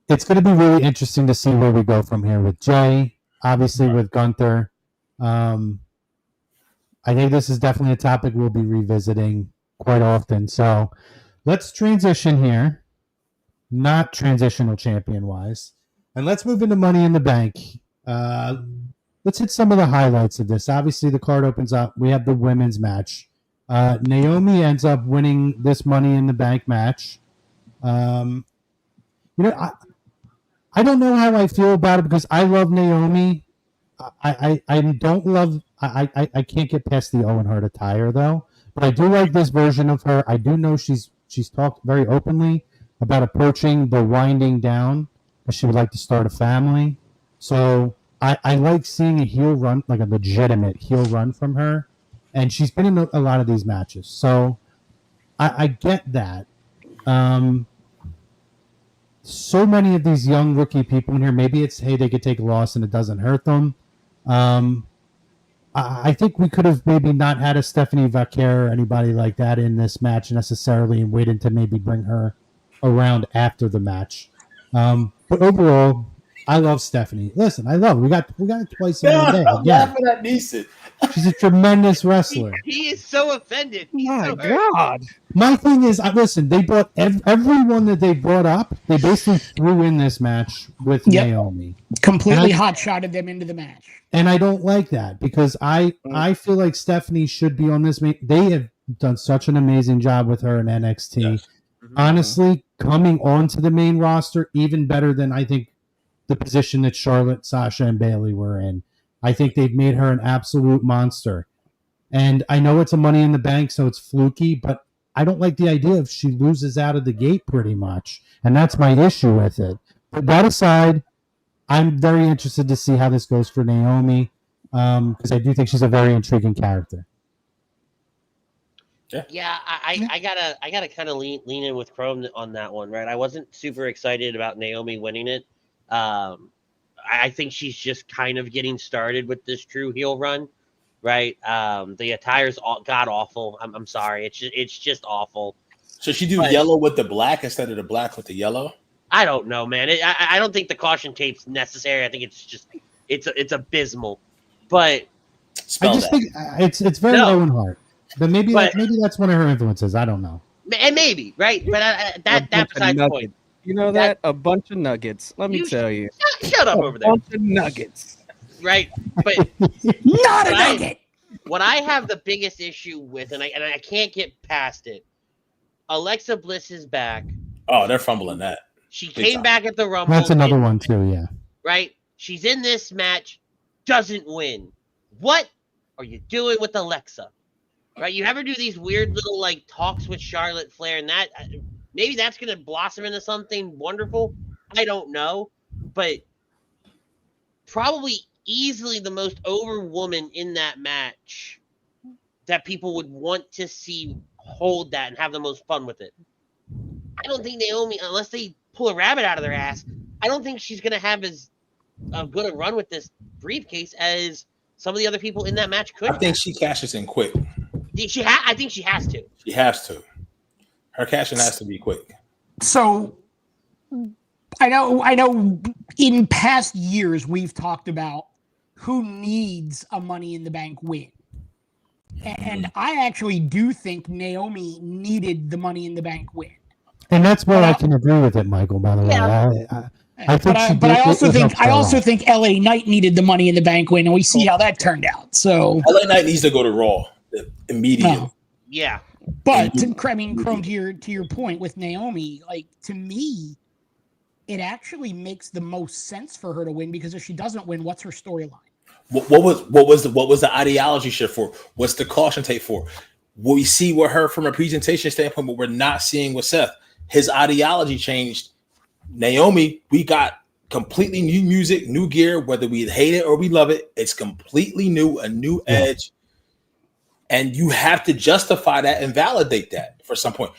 it's going to be really interesting to see where we go from here with Jey, obviously with Gunther. I think this is definitely a topic we'll be revisiting quite often. So let's transition here, not transitional champion-wise, and let's move into Money in the Bank. Let's hit some of the highlights of this. Obviously, the card opens up. We have the women's match. Naomi ends up winning this Money in the Bank match. I don't know how I feel about it because I love Naomi. I don't love. I can't get past the Owen Hart attire though. But I do like this version of her. I do know she's talked very openly about approaching the winding down, but she would like to start a family. So I like seeing a heel run, like a legitimate heel run from her, and she's been in a lot of these matches. So I get that. So many of these young rookie people in here, maybe it's, hey, they could take a loss and it doesn't hurt them. I think we could have maybe not had a Stephanie Vaquer or anybody like that in this match necessarily and waited to maybe bring her around after the match. But overall, I love Stephanie. Listen, I love her. We got it twice in one day. I'm Yeah, laughing at Neeson. she's a tremendous wrestler. He is so offended. He's My so hurt. God. My thing is, listen, they brought everyone that they brought up. They basically threw in this match with Yep. Naomi. Completely And hot-shotted them into the match. And I don't like that because I feel like Stephanie should be on this. They have done such an amazing job with her in NXT. Yes. Honestly, coming onto the main roster, even better than I think the position that Charlotte, Sasha, and Bayley were in. I think they've made her an absolute monster. And I know it's a Money in the Bank, so it's fluky, but I don't like the idea of she loses out of the gate pretty much. And that's my issue with it. But that aside, I'm very interested to see how this goes for Naomi because I do think she's a very intriguing character. Yeah, I gotta kind of lean in with Chrome on that one, right? I wasn't super excited about Naomi winning it. I think she's just kind of getting started with this true heel run, right? The attire's god awful. I'm sorry, it's just awful. So she do yellow with the black instead of the black with the yellow? I don't know, man. I don't think the caution tape's necessary. I think it's abysmal. But Spell I just that. think it's very Owen Hart. But maybe that's one of her influences. I don't know. And maybe, right? But that besides the point. You know that? A bunch of nuggets. Let me tell you. Shut up over there. A bunch of nuggets. Right? But Not a nugget. What I have the biggest issue with, and I can't get past it, Alexa Bliss is back. Oh, they're fumbling that. She came back at the Rumble. That's another one too, yeah. Right? She's in this match, doesn't win. What are you doing with Alexa? Right? You have her do these weird little like talks with Charlotte Flair, and that maybe that's going to blossom into something wonderful. I don't know, but probably easily the most over woman in that match that people would want to see hold that and have the most fun with it. I don't think Naomi, unless they pull a rabbit out of their ass, I don't think she's going to have as good a run with this briefcase as some of the other people in that match could. I think she cashes in quick. I think she has to. She has to. Her cashing has to be quick. So I know in past years we've talked about who needs a Money in the Bank win. And I actually do think Naomi needed the Money in the Bank win. And that's where I can agree with it, Michael, by the way. Yeah. I also think LA Knight needed the Money in the Bank win, and we see how that turned out. So LA Knight needs to go to Raw immediately. No. Yeah. But Chrome, to your point with Naomi, like to me, it actually makes the most sense for her to win because if she doesn't win, what's her storyline? What was the ideology shift for? What's the caution tape for? What we see with her from a presentation standpoint, but we're not seeing with Seth. His ideology changed. Naomi, we got completely new music, new gear, whether we hate it or we love it. It's completely new, a new edge. And you have to justify that and validate that for some point.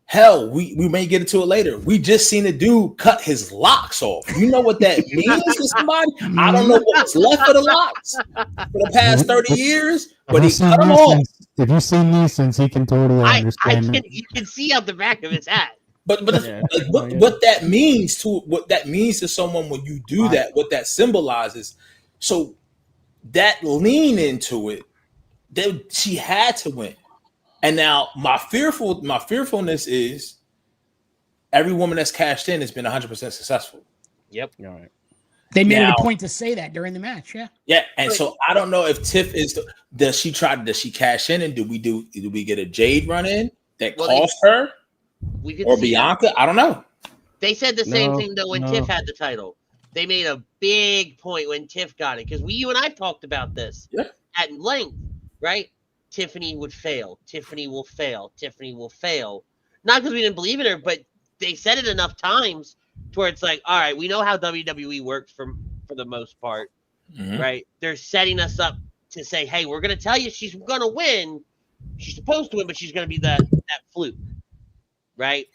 Hell, we may get into it later. We just seen a dude cut his locks off. You know what that means to somebody? I don't know what's left of the locks for the past 30 years, but he cut them off. If you've seen Neeson's, he can totally understand. You can see out the back of his hat. But what that means to someone when you do that, what that symbolizes. So that lean into it, she had to win. And now my fearfulness is every woman that's cashed in has been 100% successful. Yep. All right. They made it a point to say that during the match. Yeah. Yeah. And so I don't know if Tiff does she cash in and do we get a Jade run in that cost her or Bianca? That. I don't know. They said the same thing though when Tiff had the title. They made a big point when Tiff got it because you and I talked about this at length, right? Tiffany would fail. Tiffany will fail. Tiffany will fail. Not because we didn't believe in her, but they said it enough times to where it's like, all right, we know how WWE works for the most part, right? They're setting us up to say, hey, we're going to tell you she's going to win. She's supposed to win, but she's going to be that fluke, right?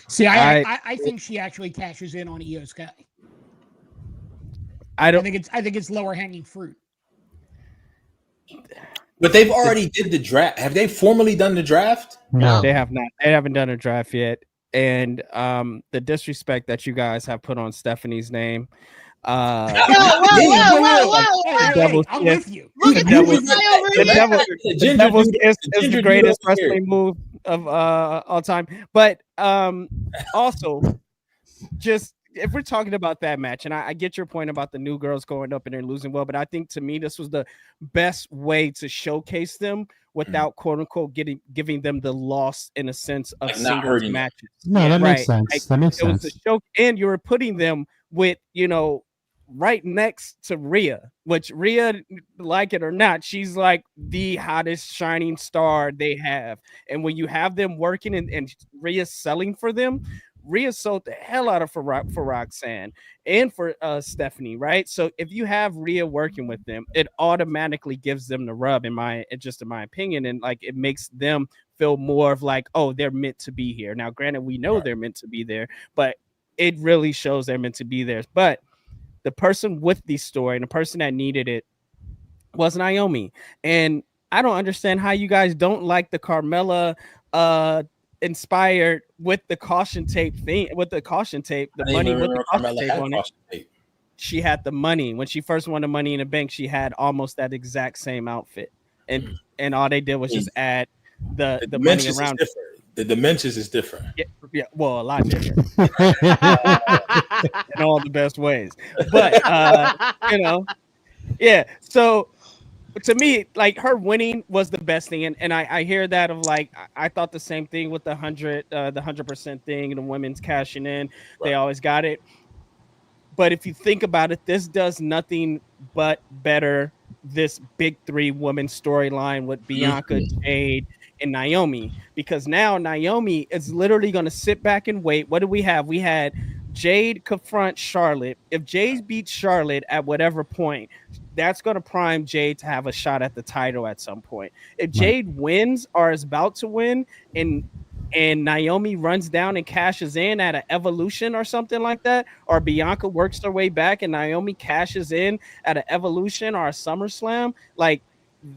See, I think she actually cashes in on Io Sky. I think it's lower hanging fruit. But they've already did the draft. Have they formally done the draft? No, they have not. They haven't done a draft yet. and the disrespect that you guys have put on Stephanie's name. Whoa! The devil's I'm kiss. with you. Look at devil- this guy over The here. devil's kiss is the ginger greatest dude over here. wrestling move of all time. But also, just if we're talking about that match, and I get your point about the new girls going up and they're losing well, but I think to me this was the best way to showcase them without quote unquote giving them the loss in a sense of Like not singles hurting them. matches. No, that makes Right. sense. Like, That makes It was sense. the show, and you were putting them with, right next to Rhea, which Rhea, like it or not, she's like the hottest shining star they have. And when you have them working and Rhea's selling for them, Rhea sold the hell out of for Roxanne and for Stephanie, right? So if you have Rhea working with them, it automatically gives them the rub, in my opinion, and like it makes them feel more of like, oh, they're meant to be here. Now, granted, we know they're meant to be there, but it really shows they're meant to be there. But the person with the story and the person that needed it was Naomi. And I don't understand how you guys don't like the Carmella inspired with the caution tape thing, with the caution tape, the money with the caution tape on it. She had the money. When she first won the Money in the Bank, she had almost that exact same outfit. And all they did was just add the money around it. The dimensions is different. Yeah, well, a lot different. In all the best ways. But yeah. So to me, like, her winning was the best thing, and I hear that of like I thought the same thing with the 100% thing and the women's cashing in. They always got it. But if you think about it, this does nothing but better this big three woman storyline with Bianca, Jade, and Naomi, because now Naomi is literally going to sit back and wait. What do we have? We had Jade confront Charlotte. If Jade beats Charlotte at whatever point, that's going to prime Jade to have a shot at the title at some point. If Jade wins or is about to win and Naomi runs down and cashes in at an Evolution or something like that, or Bianca works their way back and Naomi cashes in at an Evolution or a SummerSlam, like,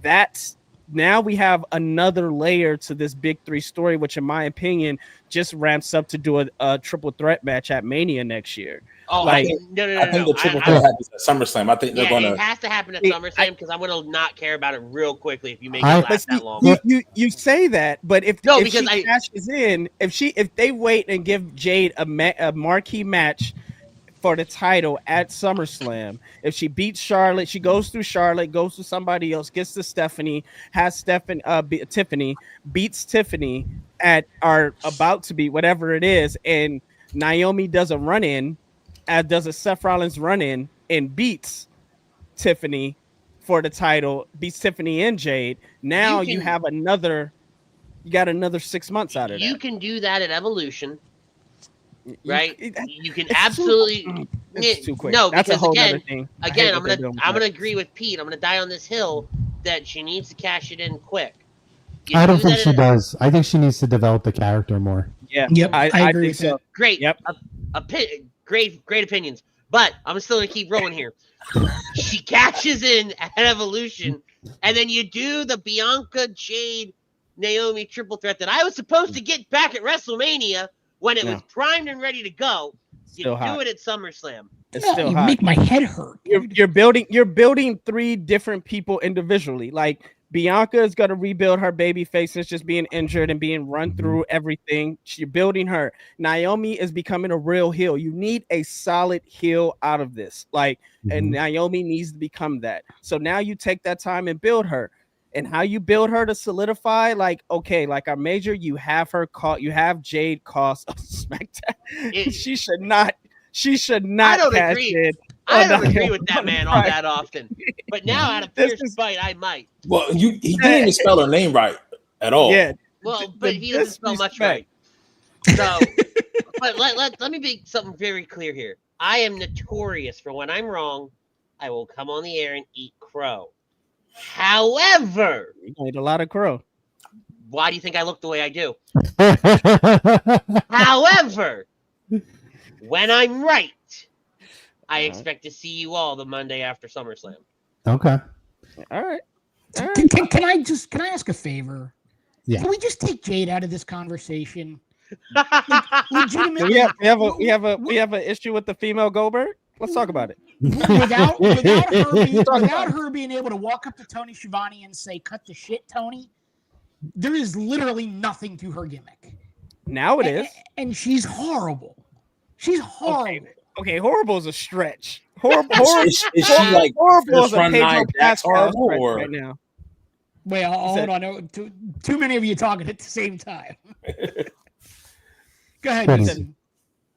that's now we have another layer to this big three story, which in my opinion just ramps up to do a triple threat match at Mania next year. Oh, like, no. I think the triple threat happens at SummerSlam. I think they're gonna. It has to happen at SummerSlam because I'm gonna not care about it real quickly if you make it last that long. You say that, but if she cashes in, if they wait and give Jade a marquee match for the title at SummerSlam, if she beats Charlotte, she goes through Charlotte, goes to somebody else, gets to Stephanie, has Tiffany, beats Tiffany at are about to be whatever it is, and Naomi does a run in, does a Seth Rollins run in and beats Tiffany for the title, beats Tiffany and Jade. Now you got another 6 months out of that. You can do that at Evolution. Right, you can it's absolutely. It's too quick. No, that's because a whole again, other thing. I'm gonna agree with Pete. I'm gonna die on this hill that she needs to cash it in quick. I don't think she does. I think she needs to develop the character more. Yeah. Yep. I agree with so. that. Great. Yep. Great opinions. But I'm still gonna keep rolling here. She cashes in at Evolution, and then you do the Bianca, Jade, Naomi triple threat that I was supposed to get back at WrestleMania. When it was primed and ready to go, you do it at SummerSlam. It's still hot. Make my head hurt. You're building three different people individually. Like, Bianca is gonna rebuild her baby face since just being injured and being run through everything. You're building her. Naomi is becoming a real heel. You need a solid heel out of this. Like, and Naomi needs to become that. So now you take that time and build her. And how you build her to solidify, like, okay, like our major, you have Jade cost SmackDown. She should not. I don't agree. I don't agree with that man all that often. But now, out of fierce spite, I might. Well, he didn't even spell her name right at all. Yeah. Well, but he doesn't spell much right. So, but let me make something very clear here. I am notorious for when I'm wrong, I will come on the air and eat crow. However, you eat a lot of crow. Why do you think I look the way I do? However, when I'm right, I expect to see you all the Monday after SummerSlam. Okay. All right. Can I ask a favor? Yeah. Can we just take Jade out of this conversation? Legitimately, we have an issue with the female Goldberg. Let's talk about it. Without her being able to walk up to Tony Schiavone and say, "Cut the shit, Tony," there is literally nothing to her gimmick. Now it is, and she's horrible. She's horrible. Okay, horrible is a stretch. Horrible. Is she like horrible is first a run Pedro Nia Jax Pascal horrible stretch or right now. Wait, hold on. No, too many of you talking at the same time. Go ahead, Ethan.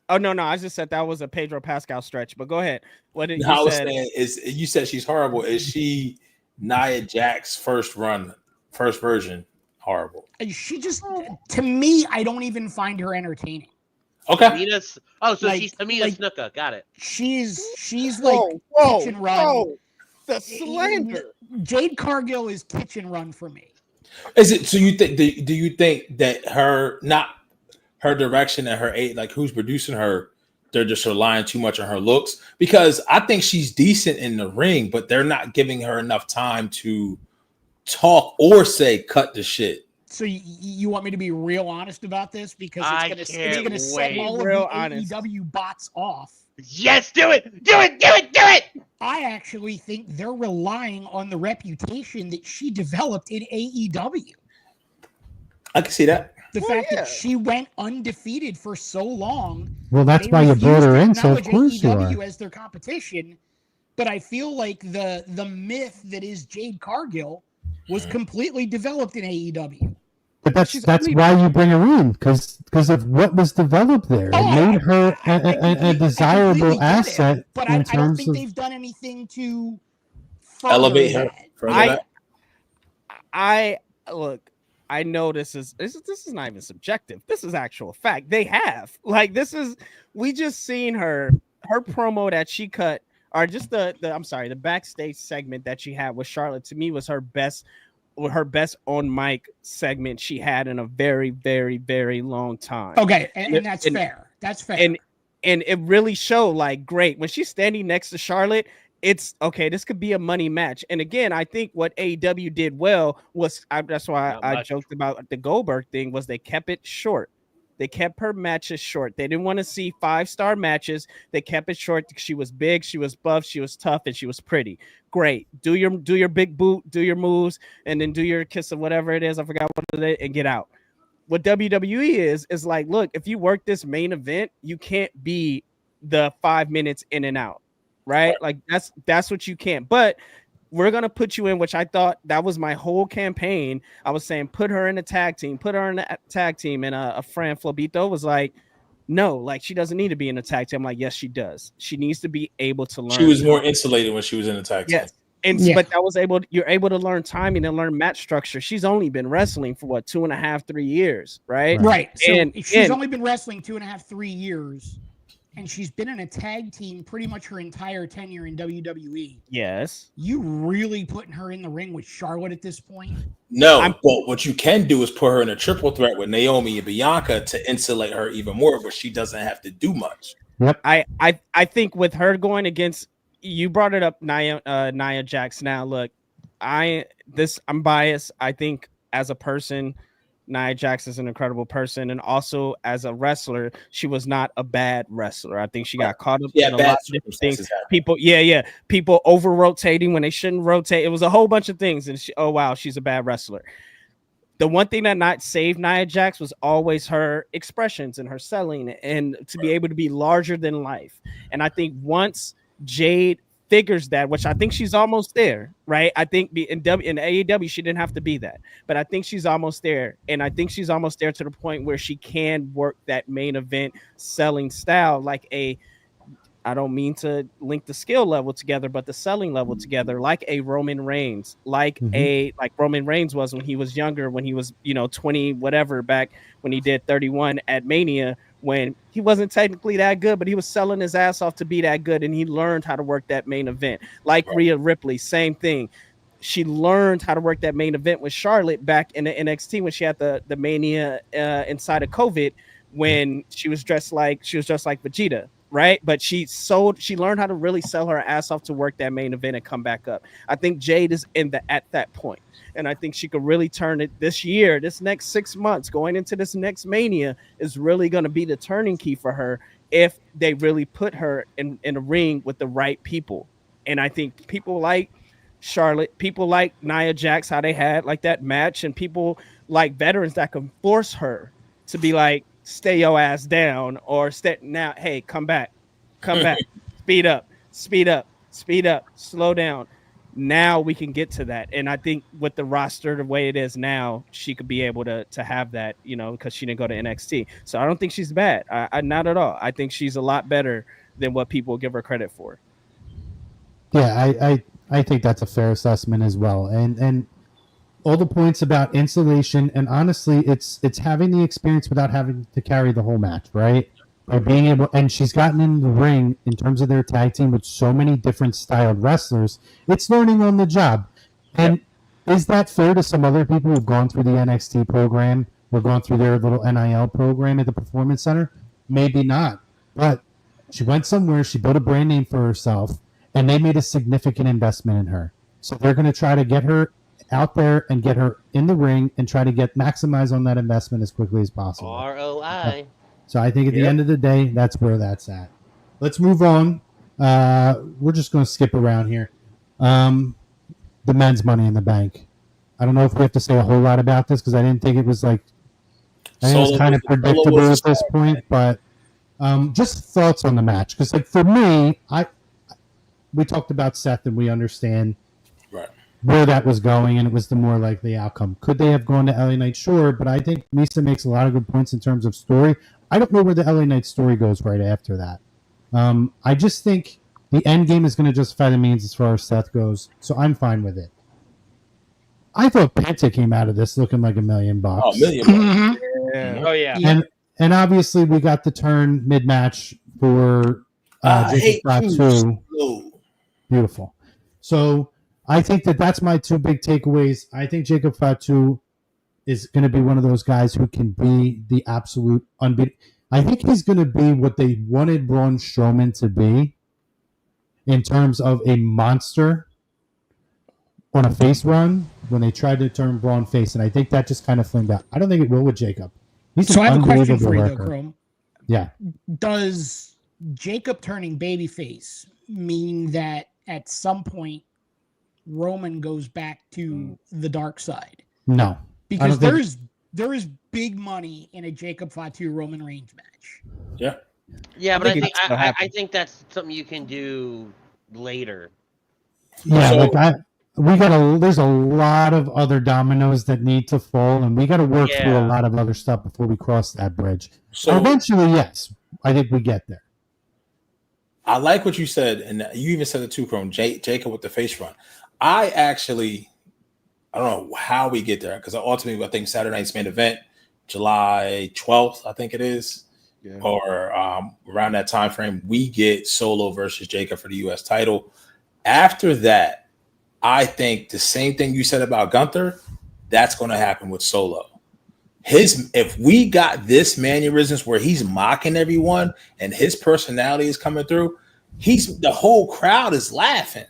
Oh no, I just said that was a Pedro Pascal stretch. But go ahead. What did you I was say? saying is you said she's horrible. Is she Nia Jax first version horrible? She just, to me, I don't even find her entertaining. Okay. She's Tamina Snuka. Got it. She's like kitchen run. The slander. Jade Cargill is kitchen run for me. Is it so? You think? Do you think that her direction and her like who's producing her? They're just relying too much on her looks, because I think she's decent in the ring, but they're not giving her enough time to talk or say cut the shit. So you want me to be real honest about this, because it's going to set all of the AEW bots off. Yes, do it. I actually think they're relying on the reputation that she developed in AEW. I can see that. The fact that she went undefeated for so long. Well, that's why you brought her in, so of course you are. As their competition, but I feel like the myth that is Jade Cargill was completely developed in AEW. But that's why you bring her in, because of what was developed there. It made her a desirable asset. But I don't think they've done anything to elevate her. Look. I know this is not even subjective. This is actual fact. They have we just seen her promo that she cut, or just the backstage segment that she had with Charlotte, to me was her best on mic segment she had in a very, very, very long time. Okay, and that's fair. That's fair. And it really showed, like, great when she's standing next to Charlotte. It's okay. This could be a money match. And again, I think what AEW did well was that's why I joked about the Goldberg thing, was they kept it short. They kept her matches short. They didn't want to see 5-star matches. They kept it short. She was big, she was buff, she was tough, and she was pretty. Great. Do your big boot, do your moves, and then do your kiss of whatever it is. I forgot what it is, and get out. What WWE is like, look, if you work this main event, you can't be the 5 minutes in and out. Right? Like that's what you can't. But we're gonna put you in, which I thought that was my whole campaign. I was saying put her in a tag team, and a friend Flobito was like, no, like she doesn't need to be in a tag team. I'm like, yes, she does. She needs to be able to learn. She was more insulated when she was in a tag team. Yes. But you're able to learn timing and learn match structure. She's only been wrestling for 2.5-3 years, right? Right. So she's only been wrestling 2.5-3 years. And she's been in a tag team pretty much her entire tenure in WWE. Yes. You really putting her in the ring with Charlotte at this point? No, but what you can do is put her in a triple threat with Naomi and Bianca to insulate her even more, but she doesn't have to do much. Yep. I think with her going against, you brought it up, Nia Jax. Now, look, I'm biased. I think as a person, Nia Jax is an incredible person, and also as a wrestler, she was not a bad wrestler. I think she got caught up in a lot of different things. People over rotating when they shouldn't rotate. It was a whole bunch of things, and she's a bad wrestler. The one thing that not saved Nia Jax was always her expressions and her selling, and to be able to be larger than life. And I think once Jade figures that, which I think she's almost there, right? I think in AEW she didn't have to be that, but I think she's almost there, and I think she's almost there to the point where she can work that main event selling style, like I don't mean to link the skill level together, but the selling level together, like a Roman Reigns, like Roman Reigns was when he was younger, when he was 20 whatever, back when he did 31 at Mania, when he wasn't technically that good, but he was selling his ass off to be that good, and he learned how to work that main event. Like Rhea Ripley, same thing. She learned how to work that main event with Charlotte back in the NXT when she had the Mania inside of COVID, when she was dressed like Vegeta. right? But she learned how to really sell her ass off to work that main event and come back up. I think Jade is at that point. And I think she could really turn it this year, this next 6 months, going into this next Mania is really going to be the turning key for her if they really put her in a ring with the right people. And I think people like Charlotte, people like Nia Jax, how they had like that match, and people like veterans that can force her to be like, stay your ass down, or now, hey, come back, speed up, slow down. Now we can get to that. And I think with the roster the way it is now, she could be able to have that, you know, because she didn't go to NXT. So I don't think she's bad. I not at all. I think she's a lot better than what people give her credit for. Yeah, I think that's a fair assessment as well. And all the points about insulation, and honestly, it's having the experience without having to carry the whole match, right? By being able, and she's gotten in the ring in terms of their tag team with so many different styled wrestlers. It's learning on the job. And is that fair to some other people who've gone through the NXT program or gone through their little NIL program at the Performance Center? Maybe not. But she went somewhere, she built a brand name for herself, and they made a significant investment in her. So they're going to try to get her out there and get her in the ring and try to maximize on that investment as quickly as possible. ROI. So I think at the end of the day, that's where that's at. Let's move on. We're just going to skip around here. The men's Money in the Bank. I don't know if we have to say a whole lot about this because I didn't think it was like, I think it was kind of predictable at this point, but just thoughts on the match. Because like for me, we talked about Seth and we understand where that was going, and it was the more likely outcome. Could they have gone to LA Knight? Sure, but I think Misa makes a lot of good points in terms of story. I don't know where the LA Knight story goes right after that. I just think the end game is going to justify the means as far as Seth goes, so I'm fine with it. I thought Penta came out of this looking like $1 million. Oh, $1 million. Yeah. Oh yeah. And obviously we got the turn mid-match for Jacob Fatu. Beautiful. So I think that's my two big takeaways. I think Jacob Fatu is going to be one of those guys who can be the absolute unbeatable. I think he's going to be what they wanted Braun Strowman to be in terms of a monster on a face run when they tried to turn Braun face, and I think that just kind of flamed out. I don't think it will with Jacob. So I have a question for you, though, Chrome. Yeah. Does Jacob turning babyface mean that at some point Roman goes back to the dark side? No. Because there is big money in a Jacob Fatu Roman Reigns match. Yeah. Yeah, but I think that's something you can do later. Yeah, so, there's a lot of other dominoes that need to fall, and we got to work through a lot of other stuff before we cross that bridge. So eventually, yes, I think we get there. I like what you said, and you even said it too, Chrome. Jacob with the face run. I don't know how we get there, because ultimately I think Saturday night's main event, July 12th, I think it is, or around that time frame, we get Solo versus Jacob for the U.S. title. After that, I think the same thing you said about Gunther, that's going to happen with Solo. If we got this mannerisms where he's mocking everyone and his personality is coming through, the whole crowd is laughing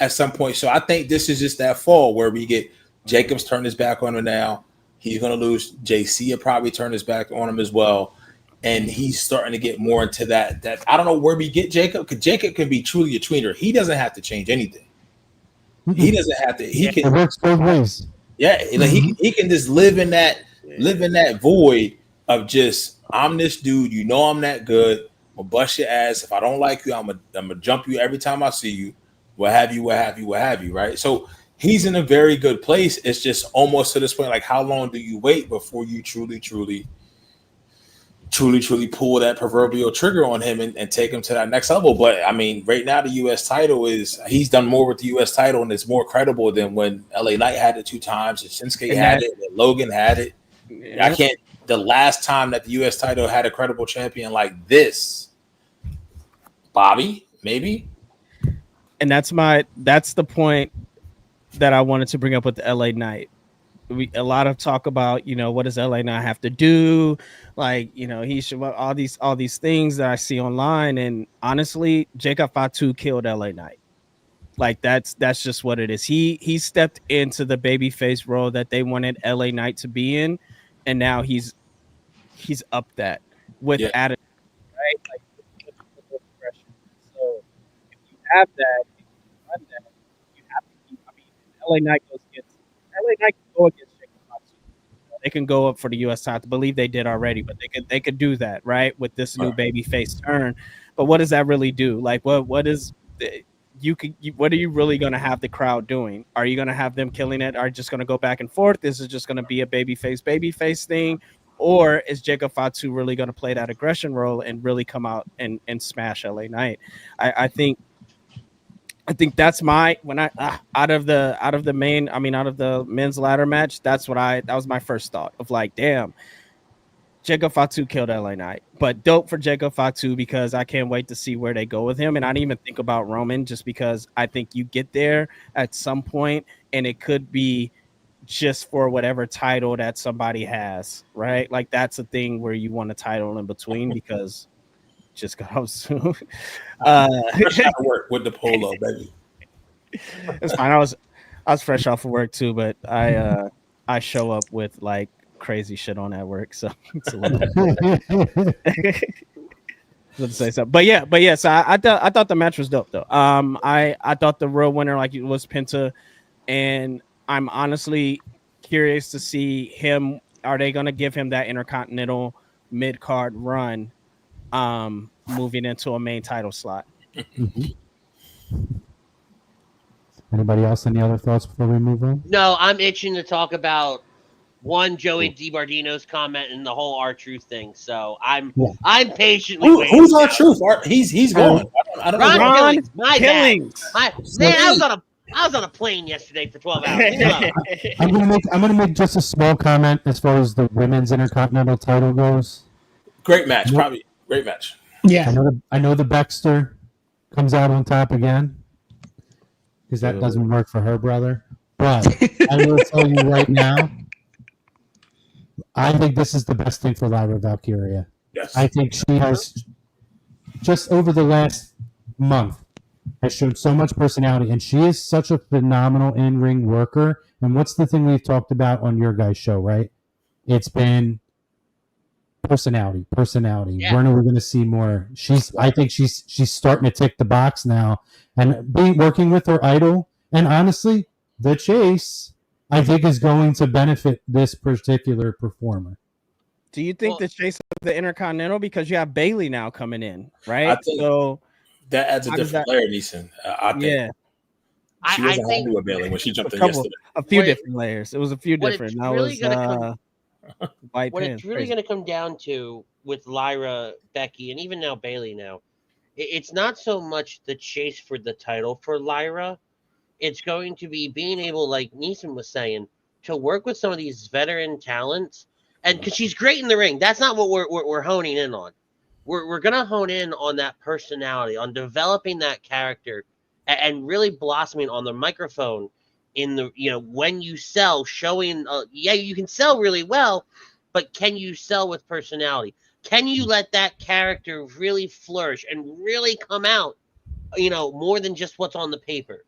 at some point. So I think this is just that fall where we get Jacob's turned his back on him now. He's going to lose. JC will probably turn his back on him as well. And he's starting to get more into that I don't know where we get Jacob, because Jacob can be truly a tweener. He doesn't have to change anything. He doesn't have to. He can. It works both ways. Yeah, like he can just live in that void of just, I'm this dude. You know I'm that good. I'm gonna bust your ass. If I don't like you, I'm gonna jump you every time I see you. What have you? Right. So he's in a very good place. It's just almost to this point, like, how long do you wait before you truly pull that proverbial trigger on him and take him to that next level? But I mean, right now the U.S. title he's done more with the U.S. title, and it's more credible than when LA Knight had it 2 times, and Shinsuke had it, and Logan had it. Yeah. The last time that the U.S. title had a credible champion like this, Bobby, maybe. And that's the point that I wanted to bring up with the LA Knight. a lot of talk about, what does LA Knight have to do? Like, he should all these things that I see online. And honestly, Jacob Fatu killed LA Knight. Like that's just what it is. He stepped into the babyface role that they wanted LA Knight to be in, and now he's up that with attitude, right? Like, so if you have that, if you run that, you have to keep. I mean, LA Knight can go against Jacob Fatu. They can go up for the U.S. title. I believe they did already, but they could do that, right, with this new babyface turn. But what does that really do? Like, what is what are you really going to have the crowd doing? Are you going to have them killing it? Are you just going to go back and forth? This is just going to be a babyface thing, or is Jacob Fatu really going to play that aggression role and really come out and smash LA Knight? I think that's out of the men's ladder match. That was my first thought of like, damn, Jacob Fatu killed LA Knight, but dope for Jacob Fatu because I can't wait to see where they go with him. And I didn't even think about Roman just because I think you get there at some point and it could be just for whatever title that somebody has, right? Like that's a thing where you want a title in between because just got out soon. Fresh out of work with the polo, baby. It's fine. I was fresh off of work too, but I show up with like crazy shit on at work, so it's a little to say something. But yeah. So I thought the match was dope though. I thought the real winner like it was Penta, and I'm honestly curious to see him. Are they going to give him that Intercontinental mid card run, moving into a main title slot? Anybody else? Any other thoughts before we move on? No, I'm itching to talk about Joey DiBardino's comment and the whole R-Truth thing. So I'm patiently waiting. Who's R-Truth? He's gone. I don't know. Ron Killings. My Killings. bad. Man, I was on a plane yesterday for 12 hours. I'm gonna make just a small comment as far as the women's Intercontinental title goes. Great match, probably great match. Yeah, I know the Baxter comes out on top again because that doesn't work for her brother. But I will tell you right now, I think this is the best thing for Lyra Valkyria. Yes. I think she has, just over the last month, has shown so much personality, and she is such a phenomenal in-ring worker. And what's the thing we've talked about on your guys' show, right? It's been personality. Yeah. When are we going to see more? I think she's starting to tick the box now, and working with her idol, and honestly, the Chase, I think, is going to benefit this particular performer. Do you think the chase of the Intercontinental, because you have Bailey now coming in, right? I think so that adds a different layer, Neeson. I think. Yeah. She wasn't happy with Bailey when she jumped in yesterday. A few different layers. It was a few different. What it's really going to come down to with Lyra, Becky, and even now Bailey now, it's not so much the chase for the title for Lyra. It's going to be being able, like Neeson was saying, to work with some of these veteran talents. And because she's great in the ring, that's not what we're honing in on. We're going to hone in on that personality, on developing that character, and really blossoming on the microphone in the, when you sell, showing, you can sell really well, but can you sell with personality? Can you let that character really flourish and really come out, more than just what's on the paper?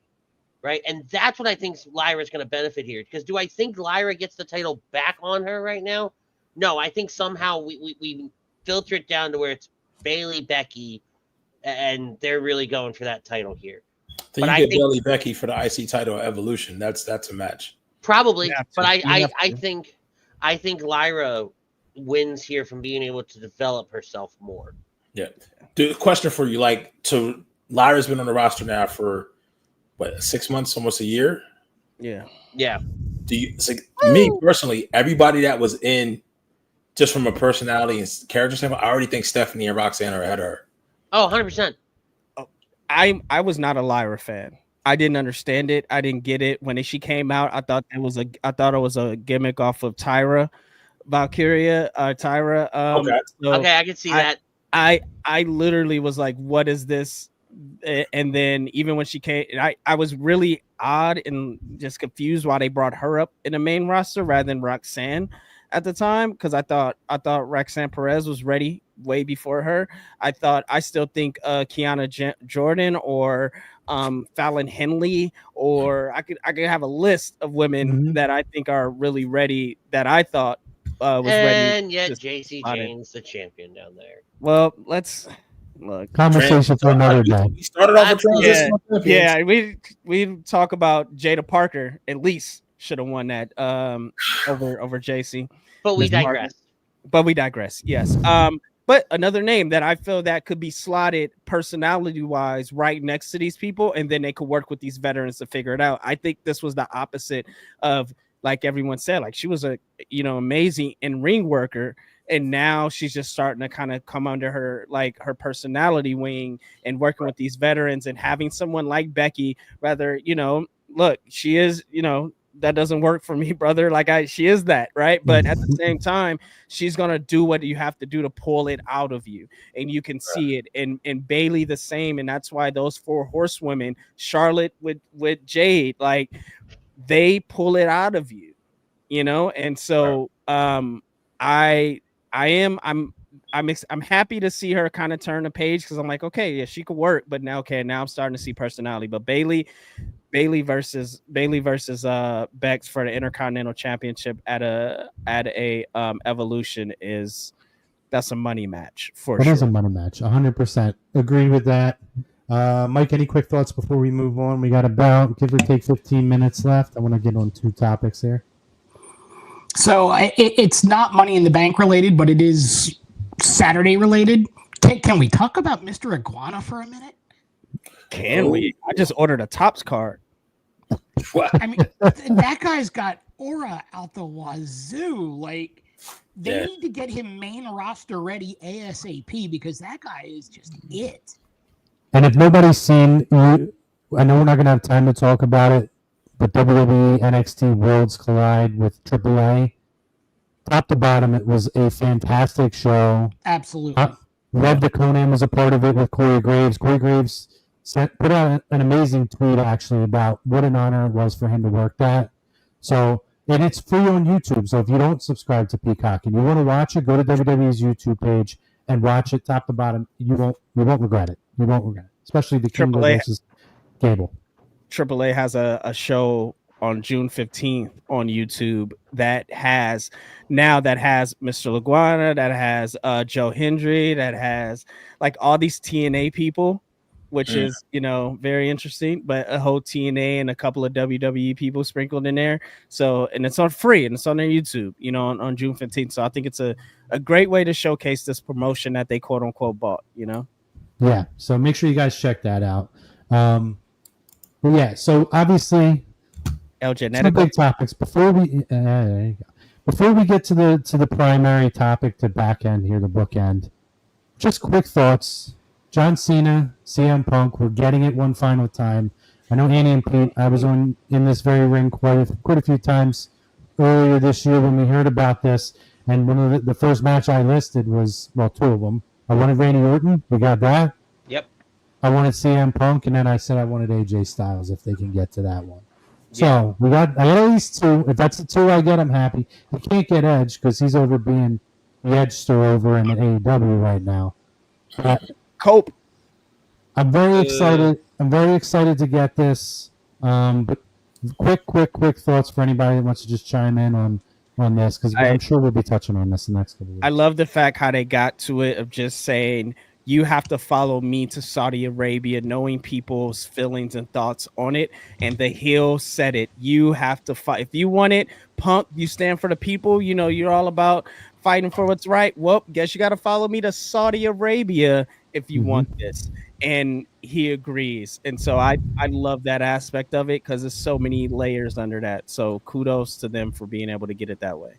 Right. And that's what I think Lyra is going to benefit here. Because do I think Lyra gets the title back on her right now? No, I think somehow we filter it down to where it's Bailey, Becky, and they're really going for that title here. Then you get Bailey, Becky for the IC title at Evolution. That's a match. Probably. But I think Lyra wins here from being able to develop herself more. Yeah. Dude, question for you. Lyra's been on the roster now for 6 months, almost a year? Yeah. Do you me personally, everybody that was in, just from a personality and character standpoint, I already think Stephanie and Roxanne are ahead of her. Oh, 100%. I was not a Lyra fan. I didn't understand it. I didn't get it. When she came out, I thought it was a gimmick off of Tyra Valkyria. Okay, I can see that. I literally was like, what is this And then even when she came, I was really odd and just confused why they brought her up in the main roster rather than Roxanne at the time, because I thought Roxanne Perez was ready way before her. I still think Kiana Jordan or Fallon Henley, or I could have a list of women that I think are really ready, that I thought was ready. And yet JC Jane's the champion down there. Well, let's look. Conversation for another day. We started off with transitional champions. Yeah, we talk about Jada Parker at least should have won that over JC. But we digress. Yes. But another name that I feel that could be slotted personality-wise right next to these people, and then they could work with these veterans to figure it out. I think this was the opposite of, like everyone said, like she was a amazing in-ring worker, and now she's just starting to kind of come under her personality wing and working with these veterans and having someone like Becky. Rather, look, she is, that doesn't work for me, brother. She is that, right? But at the same time, she's gonna do what you have to do to pull it out of you, and you can see it. And Bailey the same, and that's why those 4 horsewomen, Charlotte with Jade, like they pull it out of you, And so I'm happy to see her kind of turn the page, because I'm like, okay, yeah, she could work, but now I'm starting to see personality. But Bailey versus Bex for the Intercontinental Championship at a Evolution that's a money match for sure. It is a money match, 100%. Agree with that. Mike, any quick thoughts before we move on? We got about give or take 15 minutes left. I want to get on 2 topics here. So it's not Money in the Bank related, but it is Saturday related. Can we talk about Mr. Iguana for a minute? Can we? I just ordered a Topps card. I mean, that guy's got aura out the wazoo. Like, they need to get him main roster ready ASAP, because that guy is just it. And if nobody's seen, I know we're not going to have time to talk about it, but WWE NXT Worlds Collide with AAA, top to bottom, it was a fantastic show. Absolutely. Love that Conan was a part of it with Corey Graves. Corey Graves put out an amazing tweet, actually, about what an honor it was for him to work that. So, and it's free on YouTube. So if you don't subscribe to Peacock and you want to watch it, go to WWE's YouTube page and watch it top to bottom. You won't regret it. You won't regret it, especially the Kingo versus Gable. AAA has a show on June 15th on YouTube that has Mr. Laguana, that has Joe Hendry, that has like all these TNA people, which is, very interesting, but a whole TNA and a couple of WWE people sprinkled in there. So, and it's on free and it's on their YouTube, on June 15th. So I think it's a great way to showcase this promotion that they quote unquote bought, Yeah. So make sure you guys check that out. But yeah, so obviously some big topics before we get to the primary topic, to back end here, the bookend. Just quick thoughts. John Cena, CM Punk, we're getting it one final time. I know Annie and Pete, I was in this very ring quite a few times earlier this year when we heard about this, and one of the first match I listed was, 2 of them. I wanted Randy Orton, we got that. Yep. I wanted CM Punk, and then I said I wanted AJ Styles if they can get to that one. So I got at least 2. If that's the 2 I get, I'm happy. I can't get Edge because he's over being the Edge store over in AEW right now. Cope. I'm very excited. I'm very excited to get this. But quick thoughts for anybody that wants to just chime in on this, because I'm sure we'll be touching on this the next couple of weeks. I love the fact how they got to it of just saying, you have to follow me to Saudi Arabia, knowing people's feelings and thoughts on it. And the heel said it. You have to fight. If you want it, Punk, you stand for the people. You're all about fighting for what's right. Well, guess you got to follow me to Saudi Arabia if you want this. And he agrees. And so I love that aspect of it, because there's so many layers under that. So kudos to them for being able to get it that way.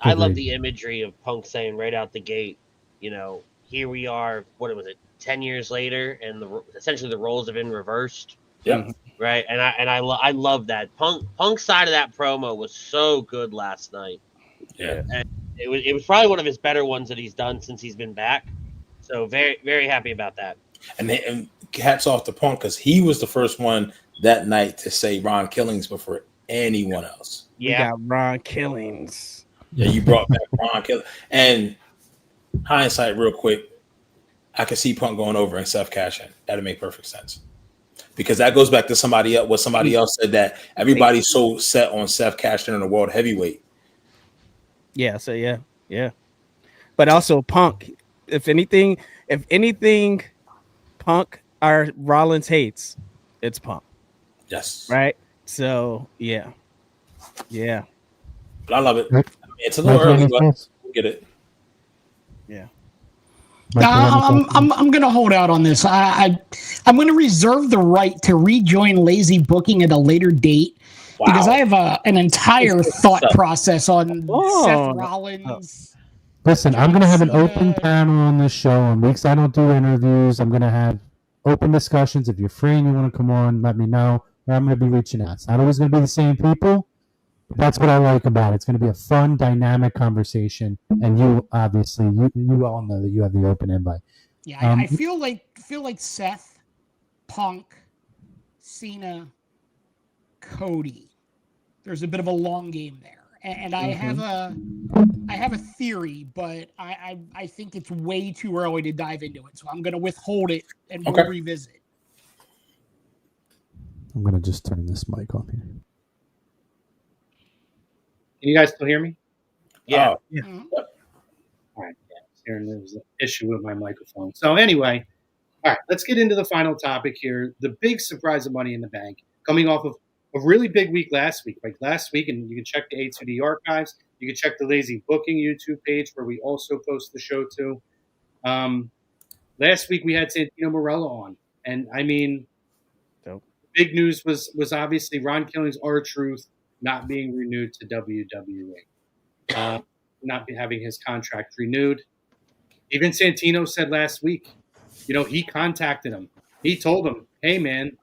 I love the imagery of Punk saying right out the gate, here we are, what was it, 10 years later, and essentially the roles have been reversed. Yeah. Right. And I love that. Punk's side of that promo was so good last night. Yeah. And it was probably one of his better ones that he's done since he's been back. So very, very happy about that. And hats off to Punk because he was the first one that night to say Ron Killings before anyone else. We got Ron Killings. Yeah, you brought back Ron Killings. And hindsight, real quick, I could see Punk going over and Seth cashing. That'd make perfect sense. Because that goes back to somebody else. What somebody else said that everybody's so set on Seth cashing in the world heavyweight. Yeah. So yeah. But also Punk. If anything, Punk or Rollins hates, it's Punk. Yes. Right. So yeah. But I love it. I mean, it's a little early, but we'll get it. Yeah. I'm going to hold out on this. I'm going to reserve the right to rejoin Lazy Booking at a later date because I have an entire thought process on Seth Rollins. Listen, I'm going to have an open panel on this show. On weeks I don't do interviews, I'm going to have open discussions. If you're free and you want to come on, let me know. Or I'm going to be reaching out. It's not always going to be the same people. But that's what I like about it. It's going to be a fun, dynamic conversation. And you, obviously, you all know that you have the open invite. Yeah, I feel like Seth, Punk, Cena, Cody. There's a bit of a long game there. And I have a theory, but I think it's way too early to dive into it. So I'm going to withhold it and we'll revisit. I'm going to just turn this mic on here. Can you guys still hear me? Yeah. Mm-hmm. All right. Yeah, there's an issue with my microphone. So anyway, all right, let's get into the final topic here. The big surprise of Money in the Bank coming off of a really big week last week. Like last week, and you can check the A2D archives. You can check the Lazy Booking YouTube page where we also post the show too. Last week we had Santino Marella on. And I mean, big news was obviously Ron Killings' R-Truth not being renewed to WWE, not having his contract renewed. Even Santino said last week, he contacted him. He told him, hey, man,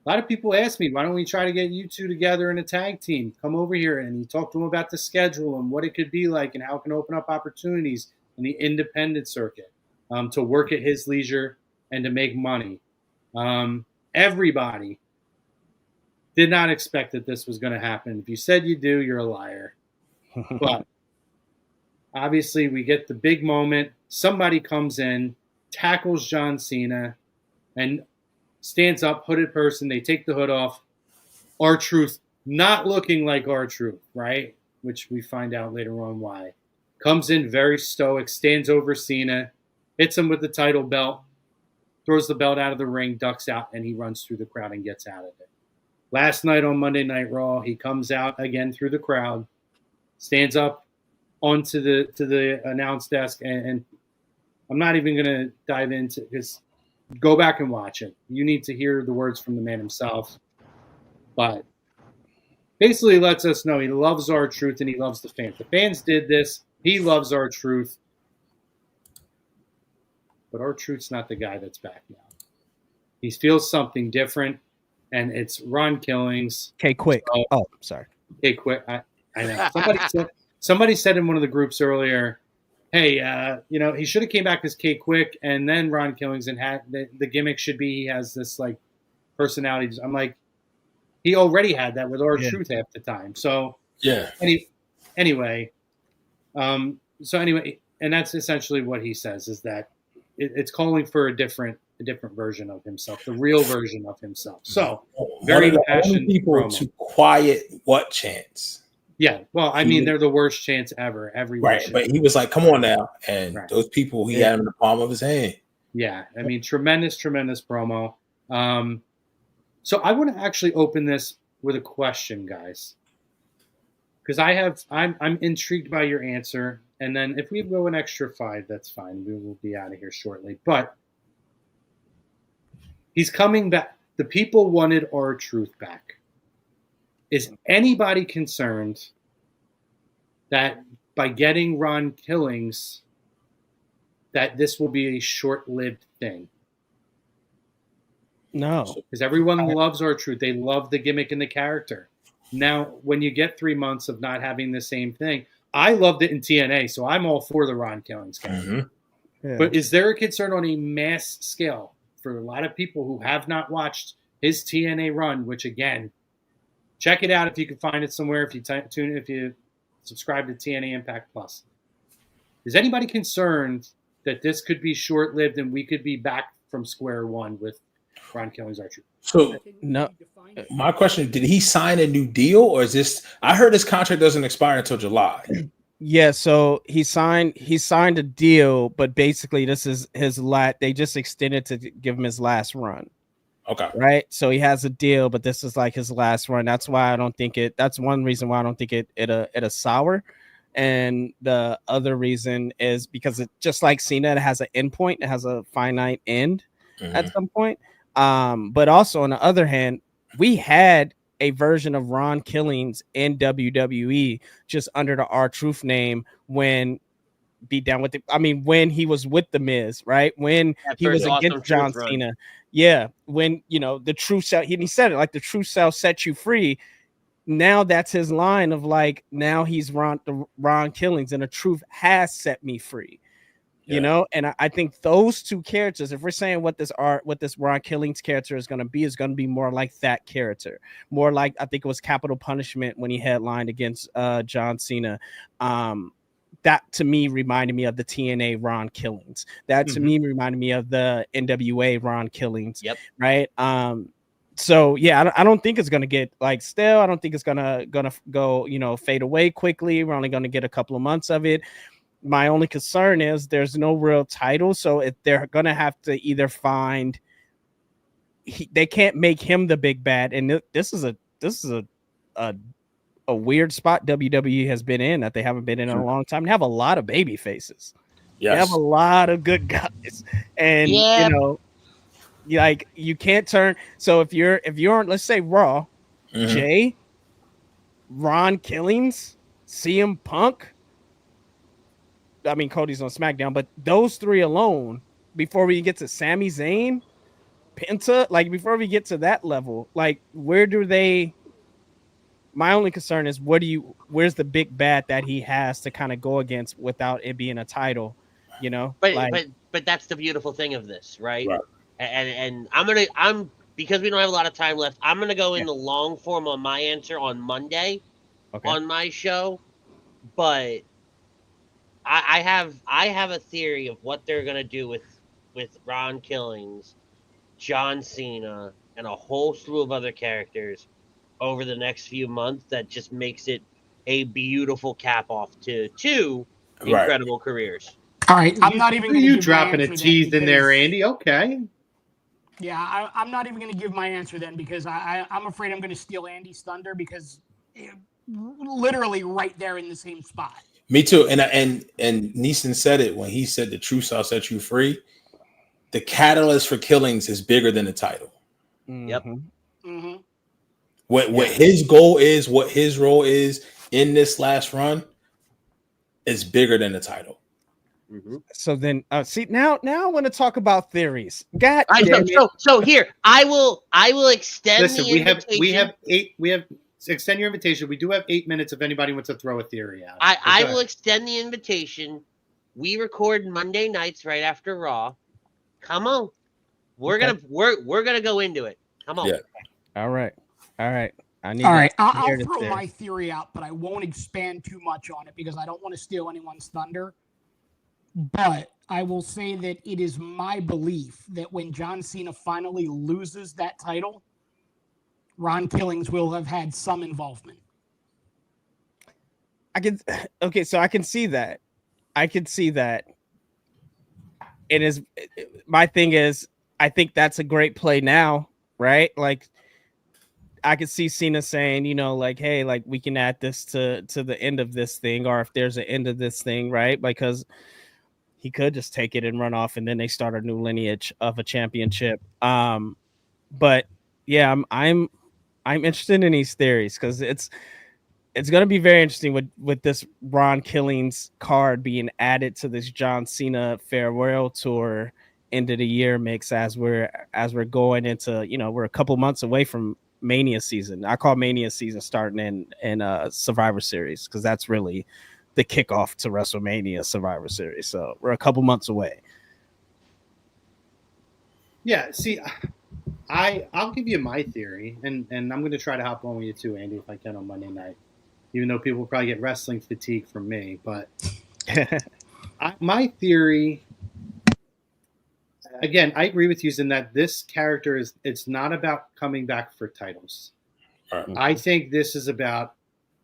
a lot of people ask me, why don't we try to get you two together in a tag team? Come over here. And he talked to him about the schedule and what it could be like and how it can open up opportunities in the independent circuit to work at his leisure and to make money. Everybody did not expect that this was going to happen. If you said you do, you're a liar. But obviously, we get the big moment. Somebody comes in, tackles John Cena, and stands up, hooded person. They take the hood off. R-Truth, not looking like R-Truth, right? Which we find out later on why. Comes in very stoic, stands over Cena, hits him with the title belt, throws the belt out of the ring, ducks out, and he runs through the crowd and gets out of it. Last night on Monday Night Raw, he comes out again through the crowd, stands up onto the announce desk, and I'm not even going to dive into because go back and watch it. You need to hear the words from the man himself. But basically lets us know he loves R-Truth and he loves the fans. The fans did this. He loves R-Truth. But R-Truth's not the guy that's back now. He feels something different. And it's Ron Killings. Quick. So, sorry. Quick. I know. Somebody said in one of the groups earlier, hey, he should have came back as Quick and then Ron Killings and had the gimmick should be he has this like personality. I'm like, he already had that with R-Truth half the time. So anyway, and that's essentially what he says is that it's calling for a different version of himself, the real version of himself. So very passionate people promo. To quiet what chants. Yeah, well, I mean, they're the worst chants ever. Right, but he was like, "Come on now," and those people he had in the palm of his hand. Yeah, I mean, tremendous promo. So I want to actually open this with a question, guys, because I'm intrigued by your answer, and then if we go an extra 5, that's fine. We will be out of here shortly, but. He's coming back. The people wanted R-Truth back. Is anybody concerned that by getting Ron Killings, that this will be a short-lived thing? No. Because everyone loves R-Truth. They love the gimmick and the character. Now, when you get 3 months of not having the same thing, I loved it in TNA, so I'm all for the Ron Killings character. Mm-hmm. Yeah. But is there a concern on a mass scale for a lot of people who have not watched his TNA run, which again, check it out if you can find it somewhere. If you subscribe to TNA Impact Plus, is anybody concerned that this could be short-lived and we could be back from square one with Ron Killings R-Truth? So No. My question: did he sign a new deal, or is this? I heard his contract doesn't expire until July. Yeah, so he signed a deal, but basically this is his they just extended to give him his last run. Okay. Right. So he has a deal, but this is like his last run. That's why I don't think that's one reason why I don't think it'll sour. And the other reason is because it just like Cena, it has an end point, it has a finite end at some point. But also on the other hand, we had a version of Ron Killings in WWE just under the R-Truth name when when he was with the Miz, right? When he was against John Cena. Yeah, when the truth shall, he said it like the truth shall set you free. Now that's his line of like, now he's Ron Killings and the truth has set me free. And I think those two characters, if we're saying what this Ron Killings character is going to be more like that character, more like, I think it was Capital Punishment when he headlined against John Cena. That to me reminded me of the TNA Ron Killings. That to me reminded me of the NWA Ron Killings. Yep. Right. So yeah, I don't think it's gonna get like stale. I don't think it's gonna go fade away quickly. We're only gonna get a couple of months of it. My only concern is there's no real title, so if they're gonna have to either find, they can't make him the big bad, and this is a weird spot WWE has been in that they haven't been in a long time. They have a lot of baby faces. Yes. They have a lot of good guys, and like you can't turn. So if you're on, let's say Raw, Jey, Ron Killings, CM Punk. I mean, Cody's on SmackDown, but those three alone, before we get to Sami Zayn, Penta, like before we get to that level, like where do they? My only concern is where's the big bad that he has to kind of go against without it being a title, But that's the beautiful thing of this, right? And I'm because we don't have a lot of time left. I'm gonna go in the long form on my answer on Monday, on my show, but. I have a theory of what they're gonna do with Ron Killings, John Cena, and a whole slew of other characters over the next few months that just makes it a beautiful cap off to two incredible careers. All right, I'm not even going to give dropping my a tease in there, Andy. Okay. Yeah, I'm not even going to give my answer then because I'm afraid I'm going to steal Andy's thunder because literally right there in the same spot. Me too. And Neeson said it when he said the truth shall set you free. The catalyst for Killings is bigger than the title. Yep. Mm-hmm. What his goal is, what his role is in this last run is bigger than the title. Mm-hmm. So then, see now I want to talk about theories. God damn it. So here I will extend. Listen, the invitation. we have. Extend your invitation. We do have 8 minutes if anybody wants to throw a theory out. I will extend the invitation. We record Monday nights right after Raw. Come on. We're gonna go into it. Come on. Yeah. All right. I'll throw my theory out, but I won't expand too much on it because I don't want to steal anyone's thunder. But I will say that it is my belief that when John Cena finally loses that title, Ron Killings will have had some involvement. So I can see that. It is my thing is I think that's a great play now, right? Like I could see Cena saying, like, hey, like we can add this to the end of this thing, or if there's an end of this thing, right? Because he could just take it and run off and then they start a new lineage of a championship. But yeah, I'm interested in these theories because it's going to be very interesting with this Ron Killings card being added to this John Cena farewell tour end of the year mix as we're going into, we're a couple months away from Mania season. I call Mania season starting in Survivor Series because that's really the kickoff to WrestleMania Survivor Series. So we're a couple months away. Yeah, see, I'll give you my theory, and I'm going to try to hop on with you too, Andy, if I can on Monday night. Even though people will probably get wrestling fatigue from me, but my theory, again, I agree with you in that this character it's not about coming back for titles. Right. I think this is about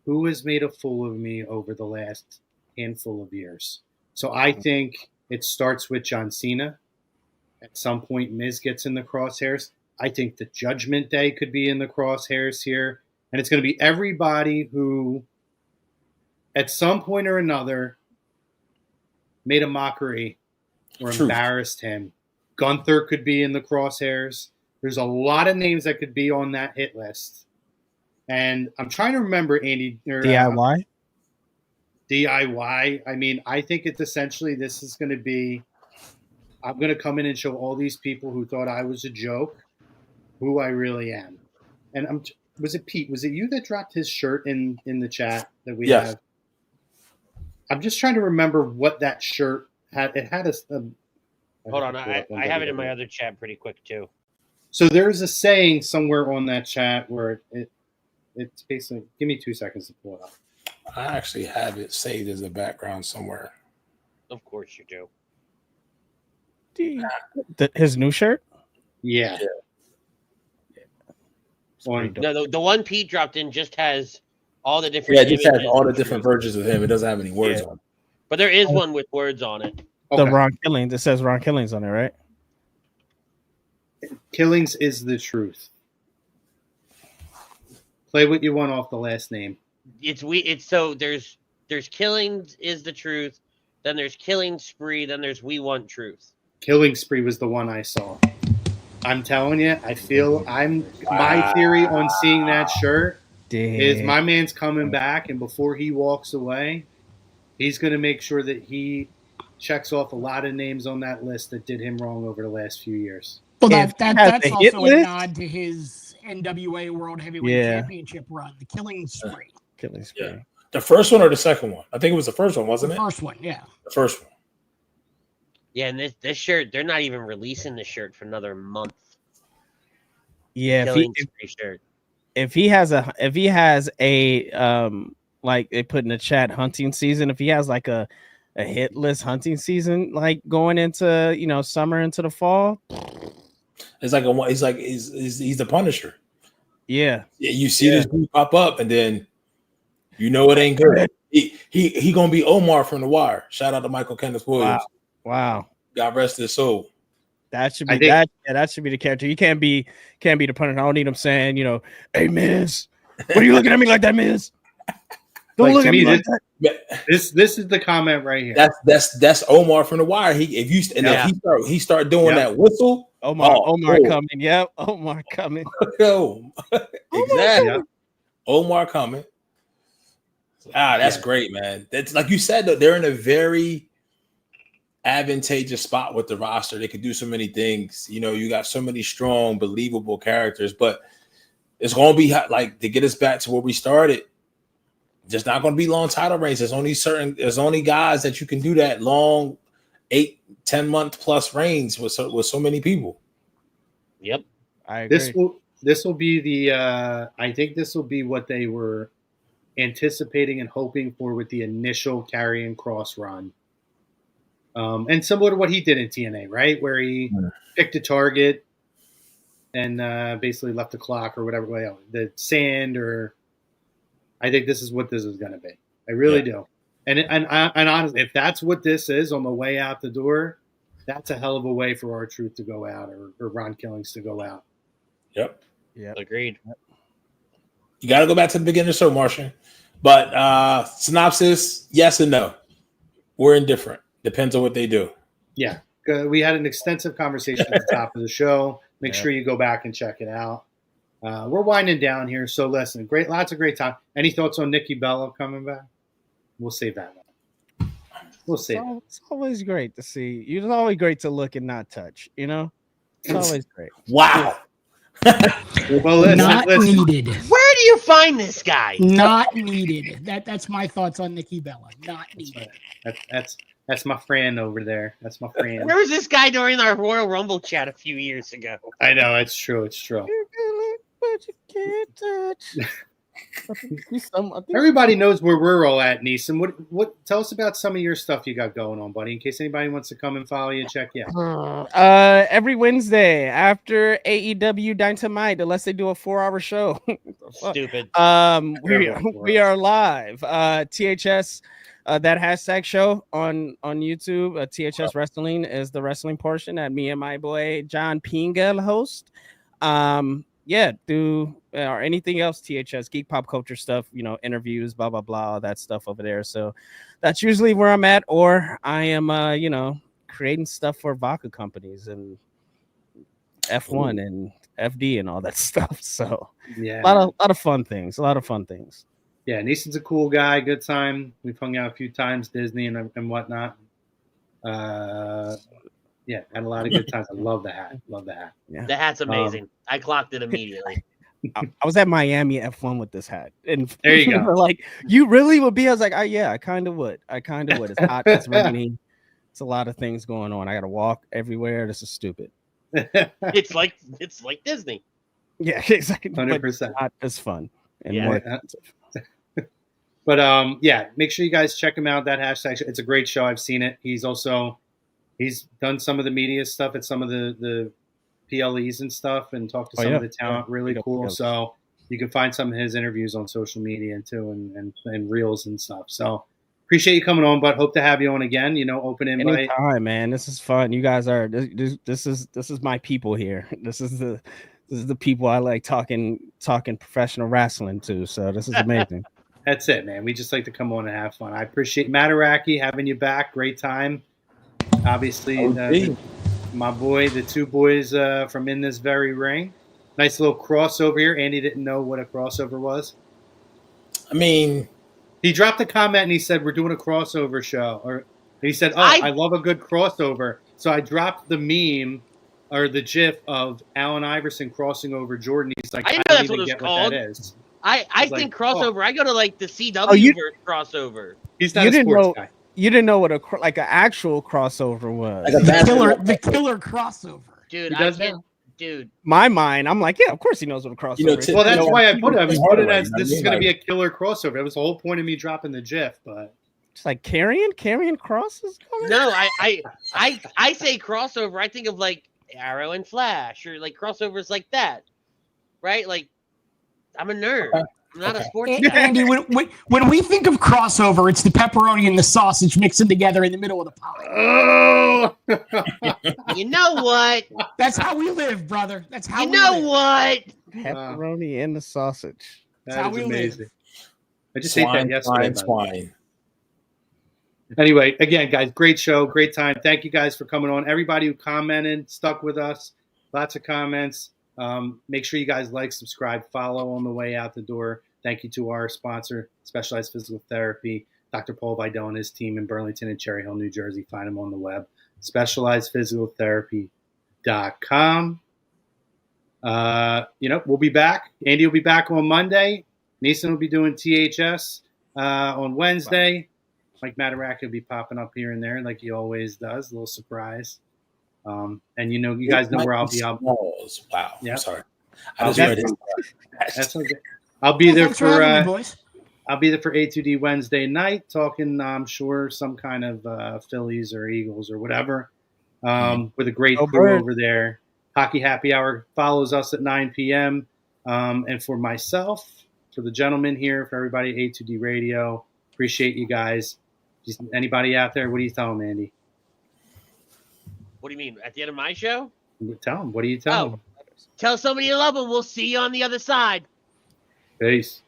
who has made a fool of me over the last handful of years. So I think it starts with John Cena. At some point, Miz gets in the crosshairs. I think the Judgment Day could be in the crosshairs here. And it's going to be everybody who, at some point or another, made a mockery or embarrassed him. Gunther could be in the crosshairs. There's a lot of names that could be on that hit list. And I'm trying to remember, Andy. DIY? DIY. I mean, I think it's essentially this is going to be, I'm going to come in and show all these people who thought I was a joke who I really am. And was it Pete? Was it you that dropped his shirt in the chat that we have? I'm just trying to remember what that shirt had. It had Hold on, I have it in my other chat pretty quick too. So there's a saying somewhere on that chat where it's basically, give me 2 seconds to pull it up. I actually have it saved as a background somewhere. Of course you do. His new shirt? Yeah. No, the one Pete dropped in just has all the different. Yeah, it just has all the different versions of him. It doesn't have any words on it. But there is one with words on it. The Ron Killings. It says Ron Killings on it, right? Killings is the truth. Play what you want off the last name. It's so there's Killings is the truth, then there's Killing Spree, then there's We Want Truth. Killing Spree was the one I saw. I'm telling you, I feel my theory on seeing that shirt is my man's coming back, and before he walks away, he's going to make sure that he checks off a lot of names on that list that did him wrong over the last few years. Well, that's also a nod to his NWA World Heavyweight Championship run, the Killing Spree. Killing Spree. Yeah. The first one or the second one? I think it was the first one, wasn't it? The first one, yeah. The first one. Yeah, and this shirt, they're not even releasing the shirt for another month. Yeah, if he has a like they put in the chat hunting season, if he has like a hit list hunting season, like going into summer into the fall, it's like he's the Punisher. Yeah, you see this dude pop up, and then it ain't good. He gonna be Omar from The Wire. Shout out to Michael Kenneth Williams. Wow. God rest his soul. That should be that should be the character. You can't be the Punisher. I don't need him saying, hey Miz, what are you looking at me like that, Miz? Don't look at me like that. This is the comment right here. That's Omar from The Wire. If he start doing that whistle, Omar coming. Yep, Omar coming. Yo, exactly. Omar coming. That's great, man. That's like you said, though, they're in a very advantageous spot with the roster. They could do so many things. You got so many strong, believable characters, but it's going to be like to get us back to where we started. Just not going to be long title reigns. There's only guys that you can do that long 8-10 month plus reigns with so many people. Yep, I agree. This will be the I think this will be what they were anticipating and hoping for with the initial Karrion Kross run. And similar to what he did in TNA, right? Where he picked a target and basically left the clock or whatever, the sand, or I think this is what this is going to be. I really do. And honestly, if that's what this is on the way out the door, that's a hell of a way for R-Truth to go out or Ron Killings to go out. Yep. Yeah. Agreed. You got to go back to the beginning of the show, Martian. But synopsis, yes and no. We're indifferent. Depends on what they do. Yeah. We had an extensive conversation at the top of the show. Make sure you go back and check it out. We're winding down here. So listen, lots of great time. Any thoughts on Nikki Bella coming back? We'll save that one. It's always great to see. It's always great to look and not touch, It's always great. Wow. Well, listen. Needed. Where do you find this guy? Not needed. That's my thoughts on Nikki Bella. Not needed. That's my friend over there. That's my friend. Where was this guy during our Royal Rumble chat a few years ago? I know, it's true. It's true. But you can't touch. Everybody knows where we're all at, Neeson. What? Tell us about some of your stuff you got going on, buddy, in case anybody wants to come and follow you and check you out. Every Wednesday after AEW Dynamite, unless they do a 4-hour show. Stupid. We are live. THS, that hashtag show on YouTube. THS Wrestling is the wrestling portion that me and my boy John Pingel host. Or anything else THS, geek pop culture stuff, interviews, blah blah blah, all that stuff over there. So that's usually where I'm at, or I am creating stuff for vodka companies and F1 and FD and all that stuff. So yeah, a lot of fun things. Yeah, Neeson's a cool guy, good time. We've hung out a few times, Disney and whatnot. Yeah, had a lot of good times. I love the hat. Yeah. The hat's amazing. I clocked it immediately. I was at Miami F1 with this hat, and there you go. Like, you really would be? I was like, yeah, I kind of would. It's hot. It's rainy. It's a lot of things going on. I got to walk everywhere. This is stupid. It's like Disney. Yeah, exactly. 100%. It's fun and Yeah. more expensive. But make sure you guys check him out. That hashtag. It's a great show. I've seen it. He's done some of the media stuff at some of the PLEs and stuff, and talked to some of the talent. Yeah. Really cool. So you can find some of his interviews on social media too, and reels and stuff. So appreciate you coming on, but hope to have you on again. Open invite. Anytime, man. This is fun. You guys are this is my people here. This is the people I like talking professional wrestling to. So this is amazing. That's it, man. We just like to come on and have fun. I appreciate Mataraki having you back. Great time. Obviously, my boy, the two boys from In This Very Ring. Nice little crossover here. Andy didn't know what a crossover was. I mean, he dropped a comment and he said, "We're doing a crossover show." Or he said, I love a good crossover. So I dropped the meme or the GIF of Allen Iverson crossing over Jordan. He's like, I don't even get what that is. I think crossover. I go to like the CW crossover. He's not a sports guy. You didn't know what an actual crossover was. Like the killer crossover. Dude. My mind, I'm like, yeah, of course he knows what a crossover is. Well, that's why I put it. I was put it as this is going to be a killer crossover. That was the whole point of me dropping the GIF, but it's like carrying crosses. No, I say crossover. I think of like Arrow and Flash, or like crossovers like that, right? Like, I'm a nerd. I'm not a sports guy. Andy, when we think of crossover, it's the pepperoni and the sausage mixing together in the middle of the pie. Oh, you know what? That's how we live, brother. That's how we live. What? Pepperoni and the sausage. That's how we amazing. Live. I just ate that yesterday. Swine. Anyway, again, guys, great show, great time. Thank you guys for coming on. Everybody who commented, stuck with us, lots of comments. Make sure you guys like, subscribe, follow on the way out the door. Thank you to our sponsor, Specialized Physical Therapy, Dr. Paul Vidal and his team in Burlington and Cherry Hill, New Jersey. Find them on the web, specializedphysicaltherapy.com. We'll be back. Andy will be back on Monday. Neeson will be doing THS on Wednesday. Mike Mataraki will be popping up here and there like he always does. A little surprise. And you guys know where I'll be. Wow. Yeah. I'm sorry. That's okay. I'll be there for A2D Wednesday night, talking, I'm sure, some kind of Phillies or Eagles or whatever, with a great crew over there. Hockey Happy Hour follows us at 9 p.m. And for myself, for the gentleman here, for everybody at A2D Radio, appreciate you guys. Just anybody out there, what do you tell them, Andy? What do you mean? At the end of my show? Tell them. What do you tell them? Tell somebody you love them. We'll see you on the other side. Peace.